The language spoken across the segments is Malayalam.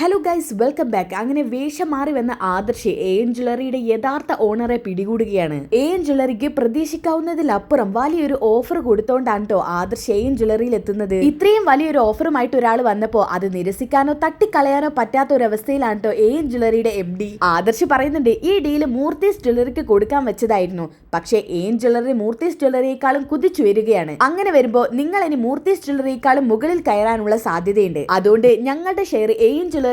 Hello guys, welcome back. അങ്ങനെ വേഷം മാറി വന്ന ആദർശ് എൻ ജ്വല്ലറിയുടെ യഥാർത്ഥ ഓണറെ പിടികൂടുകയാണ്. എൻ ജ്വല്ലറിക്ക് പ്രതീക്ഷിക്കാവുന്നതിലപ്പുറം വലിയൊരു ഓഫർ കൊടുത്തോണ്ടാണ് കേട്ടോ ആദർശ് എൻ ജ്വല്ലറിയിൽ എത്തുന്നത്. ഇത്രയും വലിയൊരു ഓഫറുമായിട്ട് ഒരാൾ വന്നപ്പോ അത് നിരസിക്കാനോ തട്ടിക്കളയാനോ പറ്റാത്ത ഒരു അവസ്ഥയിലാണ് കേട്ടോ എൻ ജ്വല്ലറിയുടെ MD. ആദർശ് പറയുന്നുണ്ട്, ഈ ഡീല് മൂർത്തീസ് ജ്വല്ലറിക്ക് കൊടുക്കാൻ വെച്ചതായിരുന്നു. പക്ഷേ എൻ ജ്വല്ലറി മൂർത്തീസ് ജ്വല്ലറിയേക്കാളും കുതിച്ചു വരികയാണ്. അങ്ങനെ വരുമ്പോ നിങ്ങൾ ഇനി മൂർത്തീസ് ജ്വല്ലറിയേക്കാളും മുകളിൽ കയറാനുള്ള സാധ്യതയുണ്ട്. അതുകൊണ്ട് ഞങ്ങളുടെ ഷെയർ എൻ ജ്വല്ലറിയോടൊപ്പം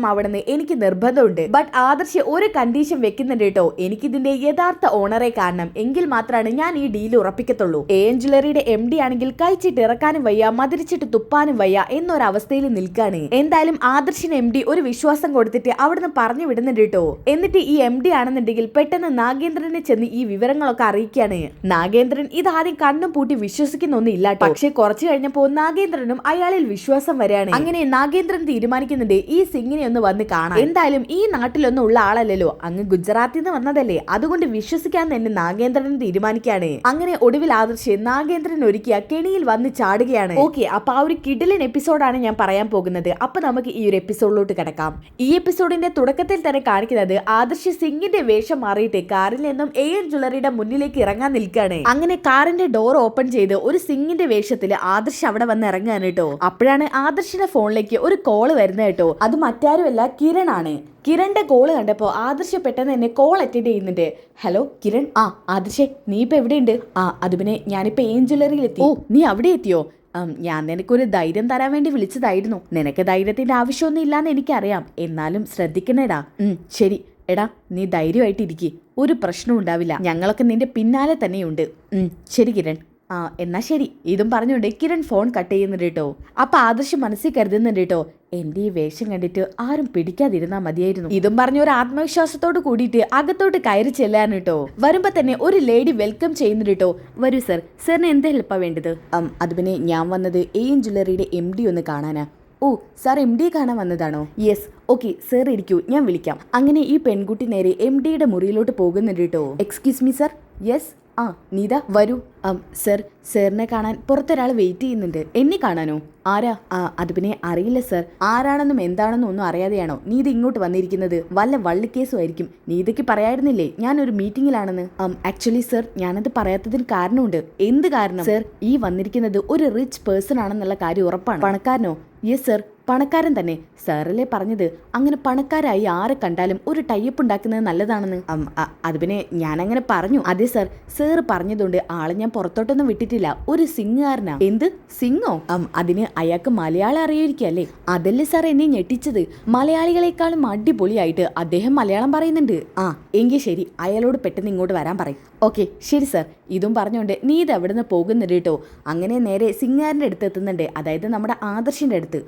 ആവണമെന്ന് എനിക്ക് നിർബന്ധമുണ്ട്. ബട്ട് ആദർശ് ഒരു കണ്ടീഷൻ വെക്കുന്നുണ്ട് കേട്ടോ, എനിക്കിതിന്റെ യഥാർത്ഥ ഓണറെ കാണണം, എങ്കിൽ മാത്രമാണ് ഞാൻ ഈ ഡീൽ ഉറപ്പിക്കത്തുള്ളൂ. എൻ ജ്വല്ലറിയുടെ MD ആണെങ്കിൽ കഴിച്ചിട്ട് ഇറക്കാനും വയ്യ, മതിരിച്ചിട്ട് തുപ്പാനും വയ്യ എന്നൊരവസ്ഥയിൽ നിൽക്കാണ്. എന്തായാലും ആദർശിന് MD ഒരു വിശ്വാസം കൊടുത്തിട്ട് അവിടുന്ന് പറഞ്ഞു വിടുന്നുണ്ട് കേട്ടോ. എന്നിട്ട് ഈ MD ആണെന്നുണ്ടെങ്കിൽ പെട്ടെന്ന് നാഗേന്ദ്രനെ ചെന്ന് ഈ വിവരങ്ങളൊക്കെ അറിയിക്കാണ്. നാഗേന്ദ്രൻ ഇതാദ്യം കണ്ണും പൂട്ടി വിശ്വസിക്കുന്നൊന്നും ഇല്ല. പക്ഷെ കുറച്ചു കഴിഞ്ഞപ്പോ നാഗേന്ദ്രനും അയാളിൽ വിശ്വാസം വരികയാണ്. അങ്ങനെ നാഗേന്ദ്രൻ തീരുമാനിക്കുന്നുണ്ട് ഈ സിംഗിനെ ഒന്ന് വന്ന് കാണാം. എന്തായാലും ഈ നാട്ടിലൊന്നും ഉള്ള ആളല്ലല്ലോ, അങ്ങ് ഗുജറാത്തിൽ നിന്ന് വന്നതല്ലേ, അതുകൊണ്ട് വിശ്വസിക്കാൻ തന്നെ നാഗേന്ദ്രൻ തീരുമാനിക്കാണ്. അങ്ങനെ ഒടുവിൽ ആദർശ് നാഗേന്ദ്രൻ ഒരുക്കിയ കെണിയിൽ വന്ന് ചാടുകയാണ്. ഓക്കെ, അപ്പൊ ആ ഒരു കിടിലൻ എപ്പിസോഡാണ് ഞാൻ പറയാൻ പോകുന്നത്. അപ്പൊ നമുക്ക് ഈ ഒരു എപ്പിസോഡിലോട്ട് കിടക്കാം. ഈ എപ്പിസോഡിന്റെ തുടക്കത്തിൽ തന്നെ കാണിക്കുന്നത് ആദർശ് സിംഗിന്റെ വേഷം മാറിയിട്ട് കാറിൽ നിന്നും എൻ ജ്വല്ലറിയുടെ മുന്നിലേക്ക് ഇറങ്ങാൻ നിൽക്കാണ്. അങ്ങനെ കാറിന്റെ ഡോർ ഓപ്പൺ ചെയ്ത് ഒരു സിംഗിന്റെ വേഷത്തിൽ ആദർശ് അവിടെ വന്ന് ഇറങ്ങാൻ കേട്ടോ. അപ്പോഴാണ് ആദർശിന്റെ ഫോണിലേക്ക് ഒരു കോള് വരുന്നത് കേട്ടോ. അത് മറ്റാരുമല്ല, കിരൺ ആണ്. കിരണിന്റെ കോള് കണ്ടപ്പോ ആദർശ് പെട്ടെന്ന് തന്നെ കോൾ അറ്റൻഡ് ചെയ്യുന്നുണ്ട്. ഹലോ കിരൺ. ആദർശേ, നീ ഇപ്പൊ എവിടെയുണ്ട്? അത് പിന്നെ ഞാനിപ്പോ എൻ ജ്വല്ലറിയിൽ എത്തി. ഓ, നീ അവിടെ എത്തിയോ? ഞാൻ നിനക്കൊരു ധൈര്യം തരാൻ വേണ്ടി വിളിച്ചതായിരുന്നു. നിനക്ക് ധൈര്യത്തിന്റെ ആവശ്യമൊന്നും ഇല്ലാന്ന് എനിക്കറിയാം, എന്നാലും ശ്രദ്ധിക്കണേടാ. ശരി എടാ, നീ ധൈര്യമായിട്ടിരിക്കുക, ഒരു പ്രശ്നവും ഉണ്ടാവില്ല, ഞങ്ങളൊക്കെ നിന്റെ പിന്നാലെ തന്നെയുണ്ട്. ശരി കിരൺ. എന്നാ ശരി. ഇതും പറഞ്ഞുകൊണ്ട് കിരൺ ഫോൺ കട്ട് ചെയ്യുന്നുണ്ട് കേട്ടോ. അപ്പൊ ആദർശ് മനസ്സിൽ കരുതുന്നുണ്ട് കേട്ടോ, എന്റെ ഈ വേഷം കണ്ടിട്ട് ആരും പിടിക്കാതിരുന്നാ മതിയായിരുന്നു. ഇതും പറഞ്ഞ ഒരു ആത്മവിശ്വാസത്തോട് കൂടിയിട്ട് അകത്തോട്ട് കയറി ചെല്ലാൻ കേട്ടോ. വരുമ്പോ തന്നെ ഒരു ലേഡി വെൽക്കം ചെയ്യുന്നുണ്ട് കേട്ടോ. വരൂ സർ, സാറിന് എന്ത് ഹെൽപ്പാ വേണ്ടത്? അത് പിന്നെ ഞാൻ വന്നത് എൻ ജ്വല്ലറിയുടെ MD ഒന്ന് കാണാനാ. ഓ, സാർ MD കാണാൻ വന്നതാണോ? യെസ്. ഓക്കെ സാർ, ഇരിക്കൂ, ഞാൻ വിളിക്കാം. അങ്ങനെ ഈ പെൺകുട്ടി നേരെ MDയുടെ മുറിയിലോട്ട് പോകുന്നുണ്ട് കേട്ടോ. Excuse me sir. Yes. Neetha വരൂ. സർ, സാറിനെ കാണാൻ പുറത്തൊരാൾ വെയിറ്റ് ചെയ്യുന്നുണ്ട്. എന്നെ കാണാനോ? ആരാ? അത് പിന്നെ അറിയില്ല സർ. ആരാണെന്നും എന്താണെന്നും ഒന്നും അറിയാതെയാണോ നീത ഇങ്ങോട്ട് വന്നിരിക്കുന്നത്? വല്ല വള്ളിക്കേസും ആയിരിക്കും. നീതയ്ക്ക് പറയായിരുന്നില്ലേ ഞാനൊരു മീറ്റിംഗിലാണെന്ന്? ആക്ച്വലി സർ, ഞാനത് പറയാത്തതിന് കാരണമുണ്ട്. എന്ത് കാരണം? സർ, ഈ വന്നിരിക്കുന്നത് ഒരു റിച്ച് പേഴ്സൺ ആണെന്നുള്ള കാര്യം ഉറപ്പാണ്. പണക്കാരനോ? യെസ് സർ, പണക്കാരൻ തന്നെ. സാറല്ലേ പറഞ്ഞത് അങ്ങനെ പണക്കാരായി ആരെ കണ്ടാലും ഒരു ടൈപ്പ് ഉണ്ടാക്കുന്നത് നല്ലതാണെന്ന്? അത് പിന്നെ ഞാനങ്ങനെ പറഞ്ഞു. അതെ സർ, സാറ് പറഞ്ഞതുകൊണ്ട് ആളെ ഞാൻ പുറത്തോട്ടൊന്നും വിട്ടിട്ടില്ല. ഒരു സിംഗുകാരനാ. എന്ത് സിംഗോ? അതിന് അയാൾക്ക് മലയാളം അറിയായിരിക്കല്ലേ? അതല്ലേ സാർ എന്നെ ഞെട്ടിച്ചത്. മലയാളികളെക്കാളും അടിപൊളിയായിട്ട് അദ്ദേഹം മലയാളം പറയുന്നുണ്ട്. എങ്കിൽ ശരി, അയാളോട് പെട്ടെന്ന് ഇങ്ങോട്ട് വരാൻ പറയും. ഓക്കെ ശരി സർ. ഇതും പറഞ്ഞുകൊണ്ട് നീ ഇത് എവിടെ നിന്ന് പോകുന്നുണ്ട് കേട്ടോ. അങ്ങനെ നേരെ സിംഗാറിന്റെ അടുത്ത് എത്തുന്നുണ്ട്, അതായത് നമ്മുടെ ആദർശിന്റെ അടുത്ത്.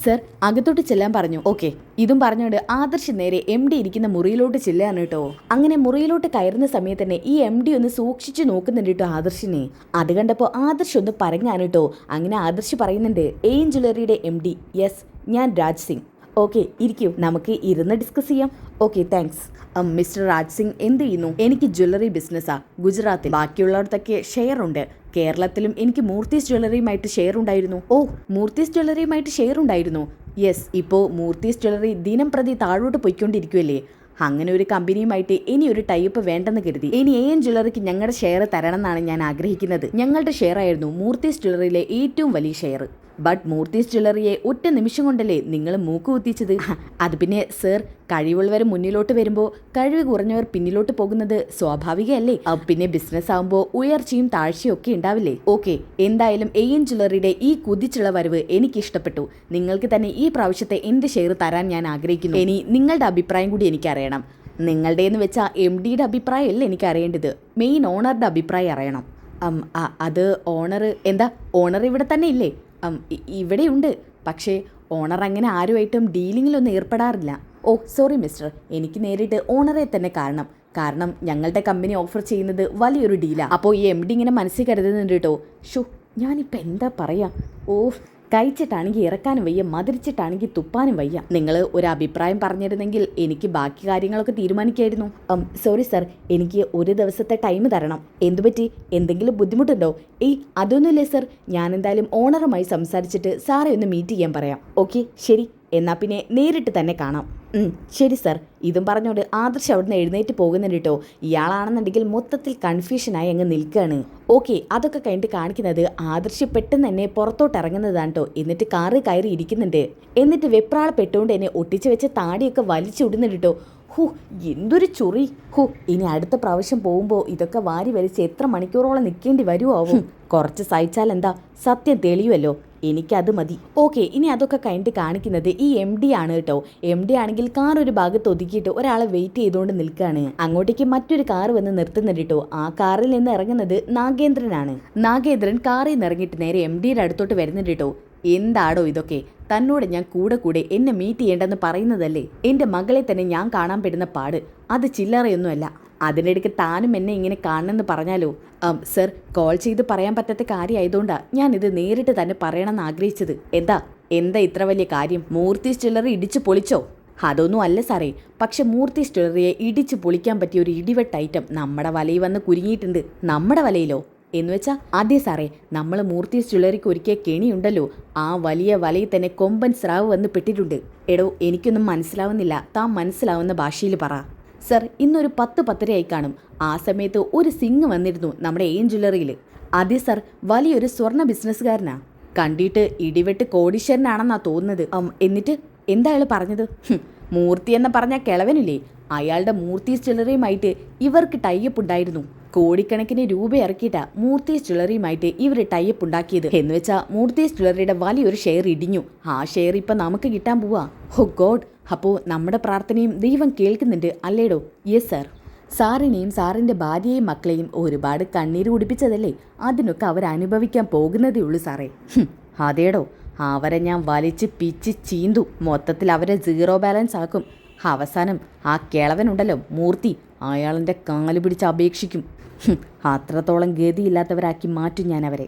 സർ, അകത്തോട്ട് ചെല്ലാൻ പറഞ്ഞു. ഓക്കെ. ഇതും പറഞ്ഞുകൊണ്ട് ആദർശ് നേരെ MD ഇരിക്കുന്ന മുറിയിലോട്ട് ചെല്ലാണ് കേട്ടോ. അങ്ങനെ മുറിയിലോട്ട് കയറുന്ന സമയത്ത് തന്നെ ഈ MD ഒന്ന് സൂക്ഷിച്ചു നോക്കുന്നുണ്ട് കേട്ടോ ആദർശിനെ. അത് കണ്ടപ്പോൾ ആദർശ് ഒന്ന് പറഞ്ഞാണ് കേട്ടോ. അങ്ങനെ ആദർശ് പറയുന്നുണ്ട്, എൻ ജ്വല്ലറിയുടെ MD. യെസ്, ഞാൻ രാജ് സിംഗ്. ഓക്കെ ഇരിക്കൂ, നമുക്ക് ഇരുന്ന് ഡിസ്കസ് ചെയ്യാം. Okay thanks. Mister Raj Singh എന്ത് ചെയ്യുന്നു? എനിക്ക് ജ്വല്ലറി ബിസിനസ്സാ ഗുജറാത്തിൽ. ബാക്കിയുള്ളവർക്കൊക്കെ ഷെയർ ഉണ്ട്. കേരളത്തിലും എനിക്ക് മൂർത്തീസ് ജ്വല്ലറിയുമായിട്ട് ഷെയർ ഉണ്ടായിരുന്നു. ഓ, മൂർത്തീസ് ജ്വല്ലറിയുമായിട്ട് ഷെയർ ഉണ്ടായിരുന്നു? യെസ്. ഇപ്പോൾ മൂർത്തീസ് ജ്വല്ലറി ദിനം പ്രതി താഴോട്ട് പോയിക്കൊണ്ടിരിക്കുമല്ലേ. അങ്ങനെ ഒരു കമ്പനിയുമായിട്ട് ഇനി ഒരു ടൈപ്പ് വേണ്ടെന്ന് കരുതി ഇനി എൻ ജ്വല്ലറിക്ക് ഞങ്ങളുടെ ഷെയർ തരണം എന്നാണ് ഞാൻ ആഗ്രഹിക്കുന്നത്. ഞങ്ങളുടെ ഷെയർ ആയിരുന്നു മൂർത്തീസ് ജ്വല്ലറിയിലെ ഏറ്റവും വലിയ ഷെയർ. ബട്ട് മൂർത്തീസ് ജ്വല്ലറിയെ ഒറ്റ നിമിഷം കൊണ്ടല്ലേ നിങ്ങൾ മൂക്ക് കുത്തിച്ചത്? അത് പിന്നെ സർ, കഴിവുള്ളവർ മുന്നിലോട്ട് വരുമ്പോൾ കഴിവ് കുറഞ്ഞവർ പിന്നിലോട്ട് പോകുന്നത് സ്വാഭാവികമല്ലേ? പിന്നെ ബിസിനസ് ആകുമ്പോൾ ഉയർച്ചയും താഴ്ചയും ഒക്കെ ഉണ്ടാവില്ലേ? ഓക്കെ, എന്തായാലും എൻ ജ്വല്ലറിയുടെ ഈ കുതിച്ചുള്ള വരവ് എനിക്ക് ഇഷ്ടപ്പെട്ടു. നിങ്ങൾക്ക് തന്നെ ഈ പ്രാവശ്യത്തെ എന്റെ ഷെയർ തരാൻ ഞാൻ ആഗ്രഹിക്കുന്നു. ഇനി നിങ്ങളുടെ അഭിപ്രായം കൂടി എനിക്കറിയണം. നിങ്ങളുടേന്ന് വെച്ചാൽ MDയുടെ അഭിപ്രായം അല്ല എനിക്ക് അറിയേണ്ടത്, മെയിൻ ഓണറുടെ അഭിപ്രായം അറിയണം. അത് ഓണർ എന്താ? ഓണർ ഇവിടെ തന്നെ ഇല്ലേ? ഇവിടെയുണ്ട്, പക്ഷേ ഓണർ അങ്ങനെ ആരുമായിട്ടും ഡീലിങ്ങിലൊന്നും ഏർപ്പെടാറില്ല. ഓ സോറി മിസ്റ്റർ, എനിക്ക് നേരിട്ട് ഓണറെ തന്നെ കാരണം ഞങ്ങളുടെ കമ്പനി ഓഫർ ചെയ്യുന്നത് വലിയൊരു ഡീലാണ്. അപ്പോൾ ഈ MD ഇങ്ങനെ മനസ്സിൽ കരുതുന്നുണ്ട് കേട്ടോ. ഷോ, ഞാനിപ്പോൾ എന്താ പറയാ? ഓ, കഴിച്ചിട്ടാണെങ്കിൽ ഇറക്കാനും വയ്യ, മതിരിച്ചിട്ടാണെങ്കിൽ തുപ്പാനും വയ്യ. നിങ്ങൾ ഒരു അഭിപ്രായം പറഞ്ഞിരുന്നെങ്കിൽ എനിക്ക് ബാക്കി കാര്യങ്ങളൊക്കെ തീരുമാനിക്കായിരുന്നു. സോറി സർ, എനിക്ക് ഒരു ദിവസത്തെ ടൈം തരണം. എന്തുപറ്റി? എന്തെങ്കിലും ബുദ്ധിമുട്ടുണ്ടോ? അതൊന്നുമില്ലേ സർ, ഞാൻ എന്തായാലും ഓണറുമായി സംസാരിച്ചിട്ട് സാറെ ഒന്ന് മീറ്റ് ചെയ്യാൻ പറയാം. ഓക്കെ ശരി, എന്നാ പിന്നെ നേരിട്ട് തന്നെ കാണാം. ശരി സർ. ഇതും പറഞ്ഞോണ്ട് ആദർശ് അവിടുന്ന് എഴുന്നേറ്റ് പോകുന്നുണ്ട് കേട്ടോ. ഇയാളാണെന്നുണ്ടെങ്കിൽ മൊത്തത്തിൽ കൺഫ്യൂഷനായി അങ്ങ് നിൽക്കുകയാണ്. ഓക്കെ, അതൊക്കെ കഴിഞ്ഞിട്ട് കാണിക്കുന്നത് ആദർശ് പെട്ടെന്ന് തന്നെ പുറത്തോട്ട് ഇറങ്ങുന്നതാണ് കേട്ടോ. എന്നിട്ട് കാറ് കയറി ഇരിക്കുന്നുണ്ട്. എന്നിട്ട് വെപ്രാളപ്പെട്ടുകൊണ്ട് എന്നെ ഒട്ടിച്ച് വെച്ച താടിയൊക്കെ വലിച്ചിടുന്നുണ്ട് കേട്ടോ. ഹൂ, എന്തൊരു ചൊറി. ഹൂ, ഇനി അടുത്ത പ്രാവശ്യം പോകുമ്പോൾ ഇതൊക്കെ വാരി വലിച്ച് എത്ര മണിക്കൂറോളം നിൽക്കേണ്ടി വരുമോ ആവും. കുറച്ച് സഹിച്ചാൽ എന്താ, സത്യം തെളിയുമല്ലോ. എനിക്കത് മതി. ഓക്കെ, ഇനി അതൊക്കെ കഴിഞ്ഞിട്ട് കാണിക്കുന്നത് ഈ MD ആണ് കേട്ടോ. MD ആണെങ്കിൽ കാർ ഒരു ഭാഗത്ത് ഒതുക്കിയിട്ട് ഒരാളെ വെയിറ്റ് ചെയ്തുകൊണ്ട് നിൽക്കുകയാണ്. അങ്ങോട്ടേക്ക് മറ്റൊരു കാർ വന്ന് നിർത്തുന്നുണ്ട് കേട്ടോ. ആ കാറിൽ നിന്ന് ഇറങ്ങുന്നത് നാഗേന്ദ്രനാണ്. നാഗേന്ദ്രൻ കാറിൽ നിന്ന് ഇറങ്ങിയിട്ട് നേരെ MDയുടെ അടുത്തോട്ട് വരുന്നുണ്ട് കേട്ടോ. എന്താടോ ഇതൊക്കെ? തന്നോട് ഞാൻ കൂടെ എന്നെ മീറ്റ് ചെയ്യേണ്ടെന്ന് പറയുന്നതല്ലേ? എൻ്റെ മകളെ തന്നെ ഞാൻ കാണാൻ പെടുന്ന പാട് അത് ചില്ലറയൊന്നുമല്ല. അതിനിടയ്ക്ക് താനും എന്നെ ഇങ്ങനെ കാണണമെന്ന് പറഞ്ഞാലോ? സർ, കോൾ ചെയ്ത് പറയാൻ പറ്റാത്ത കാര്യമായതുകൊണ്ടാണ് ഞാനിത് നേരിട്ട് തന്നെ പറയണമെന്ന് ആഗ്രഹിച്ചത്. എന്താ ഇത്ര വലിയ കാര്യം? മൂർത്തീസ് ജ്വല്ലറി ഇടിച്ചു പൊളിച്ചോ? അതൊന്നും അല്ല സാറേ, പക്ഷെ മൂർത്തീസ് ജ്വല്ലറിയെ ഇടിച്ചു പൊളിക്കാൻ പറ്റിയ ഒരു ഇടിവെട്ട് ഐറ്റം നമ്മുടെ വലയിൽ വന്ന് കുരുങ്ങിയിട്ടുണ്ട്. നമ്മുടെ വലയിലോ എന്ന് വെച്ചാൽ? അതെ സാറേ, നമ്മൾ മൂർത്തീസ് ജ്വല്ലറിക്ക് ഒരുക്കിയ കെണിയുണ്ടല്ലോ, ആ വലിയ വലയിൽ തന്നെ കൊമ്പൻ സ്രാവ് വന്ന് പെട്ടിട്ടുണ്ട്. എടോ, എനിക്കൊന്നും മനസ്സിലാവുന്നില്ല. താൻ മനസ്സിലാവുന്ന ഭാഷയിൽ പറ. സർ, ഇന്നൊരു 10-10:30 കാണും. ആ സമയത്ത് ഒരു സിംഗ് വന്നിരുന്നു നമ്മുടെ ജ്വല്ലറിയിൽ. അതെ സർ, വലിയൊരു സ്വർണ്ണ ബിസിനസ്സുകാരനാ. കണ്ടിട്ട് ഇടിവെട്ട് കോടീശ്വരനാണെന്നാ തോന്നുന്നത്. എന്നിട്ട് എന്താ അയാൾ പറഞ്ഞത്? മൂർത്തി എന്ന് പറഞ്ഞ കിളവനില്ലേ, അയാളുടെ മൂർത്തീസ് ജ്വല്ലറിയുമായിട്ട് ഇവർക്ക് ടൈപ്പ് ഉണ്ടായിരുന്നു. കോടിക്കണക്കിന് രൂപ ഇറക്കിയിട്ടാ മൂർത്തീസ് ജ്വല്ലറിയുമായിട്ട് ഇവർ ടൈപ്പ് ഉണ്ടാക്കിയത്. എന്ന് വെച്ചാൽ മൂർത്തീസ് ജ്വല്ലറിയുടെ വലിയൊരു ഷെയർ ഇടിഞ്ഞു. ആ ഷെയർ ഇപ്പം നമുക്ക് കിട്ടാൻ പോവാ. ഹോ ഗോഡ്, അപ്പോൾ നമ്മുടെ പ്രാർത്ഥനയും ദൈവം കേൾക്കുന്നുണ്ട് അല്ലേടോ? Yes sir. സാറിനെയും സാറിൻ്റെ ഭാര്യയെയും മക്കളെയും ഒരുപാട് കണ്ണീര് കുടിപ്പിച്ചതല്ലേ, അതിനൊക്കെ അവരനുഭവിക്കാൻ പോകുന്നതേ ഉള്ളൂ സാറേ. അതേടോ, അവരെ ഞാൻ വലിച്ച് പിച്ച് ചീന്തു. മൊത്തത്തിൽ അവരെ 0 ബാലൻസ് ആക്കും. അവസാനം ആ കിളവനുണ്ടല്ലോ മൂർത്തി, അയാളെൻ്റെ കാല് പിടിച്ച് അപേക്ഷിക്കും. അത്രത്തോളം ഗതിയില്ലാത്തവരാക്കി മാറ്റും ഞാൻ അവരെ.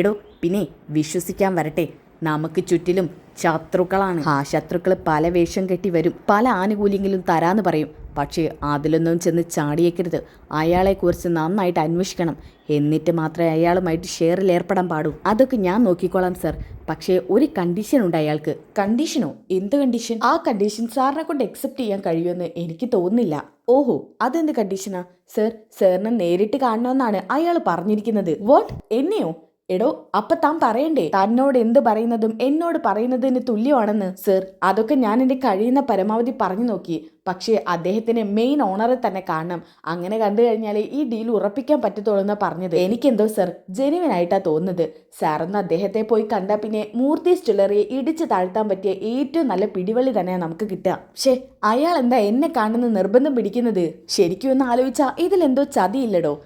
എടോ, പിന്നെ വിശ്വസിക്കാൻ വരട്ടെ, നമുക്ക് ചുറ്റിലും ശത്രുക്കളാണ്. ആ ശത്രുക്കൾ പല വേഷം കെട്ടി വരും, പല ആനുകൂല്യങ്ങളും തരാന്ന് പറയും. പക്ഷേ അതിലൊന്നും ചെന്ന് ചാടിയേക്കരുത്. അയാളെക്കുറിച്ച് നന്നായിട്ട് അന്വേഷിക്കണം. എന്നിട്ട് മാത്രമേ അയാളുമായിട്ട് ഷെയറിൽ ഏർപ്പെടാൻ പാടൂ. അതൊക്കെ ഞാൻ നോക്കിക്കോളാം സർ. പക്ഷേ ഒരു കണ്ടീഷൻ ഉണ്ട് അയാൾക്ക്. കണ്ടീഷനോ? എന്ത് കണ്ടീഷൻ? ആ കണ്ടീഷൻ സാറിനെ കൊണ്ട് അക്സെപ്റ്റ് ചെയ്യാൻ കഴിയുമെന്ന് എനിക്ക് തോന്നുന്നില്ല. ഓഹോ, അതെന്ത് കണ്ടീഷനാ? സർ, സാറിനെ നേരിട്ട് കാണണമെന്നാണ് അയാൾ പറഞ്ഞിരിക്കുന്നത്. വാട്ട്? എന്നെയോ? എടോ, അപ്പൊ താൻ പറയണ്ടേ തന്നോട് എന്ത് പറയുന്നതും എന്നോട് പറയുന്നതിന് തുല്യമാണെന്ന്? സർ, അതൊക്കെ ഞാൻ എൻ്റെ കഴിയുന്ന പരമാവധി പറഞ്ഞു നോക്കി. പക്ഷേ അദ്ദേഹത്തിന് മെയിൻ ഓണറെ തന്നെ കാണണം. അങ്ങനെ കണ്ടു കഴിഞ്ഞാൽ ഈ ഡീൽ ഉറപ്പിക്കാൻ പറ്റത്തുള്ളൂ എന്നാ പറഞ്ഞത്. എനിക്കെന്തോ സർ ജെനുവിനായിട്ടാ തോന്നുന്നത്. സാറൊന്ന് അദ്ദേഹത്തെ പോയി കണ്ടാൽ പിന്നെ മൂർത്തീസ് ജ്വല്ലറിയെ ഇടിച്ച് താഴ്ത്താൻ പറ്റിയ ഏറ്റവും നല്ല പിടിവള്ളി തന്നെയാണ് നമുക്ക് കിട്ടുക. പക്ഷേ അയാൾ എന്താ എന്നെ കാണുന്ന നിർബന്ധം പിടിക്കുന്നത്? ശരിക്കും ഒന്ന് ആലോചിച്ചാൽ ഇതിലെന്തോ ചതിയില്ലടോ.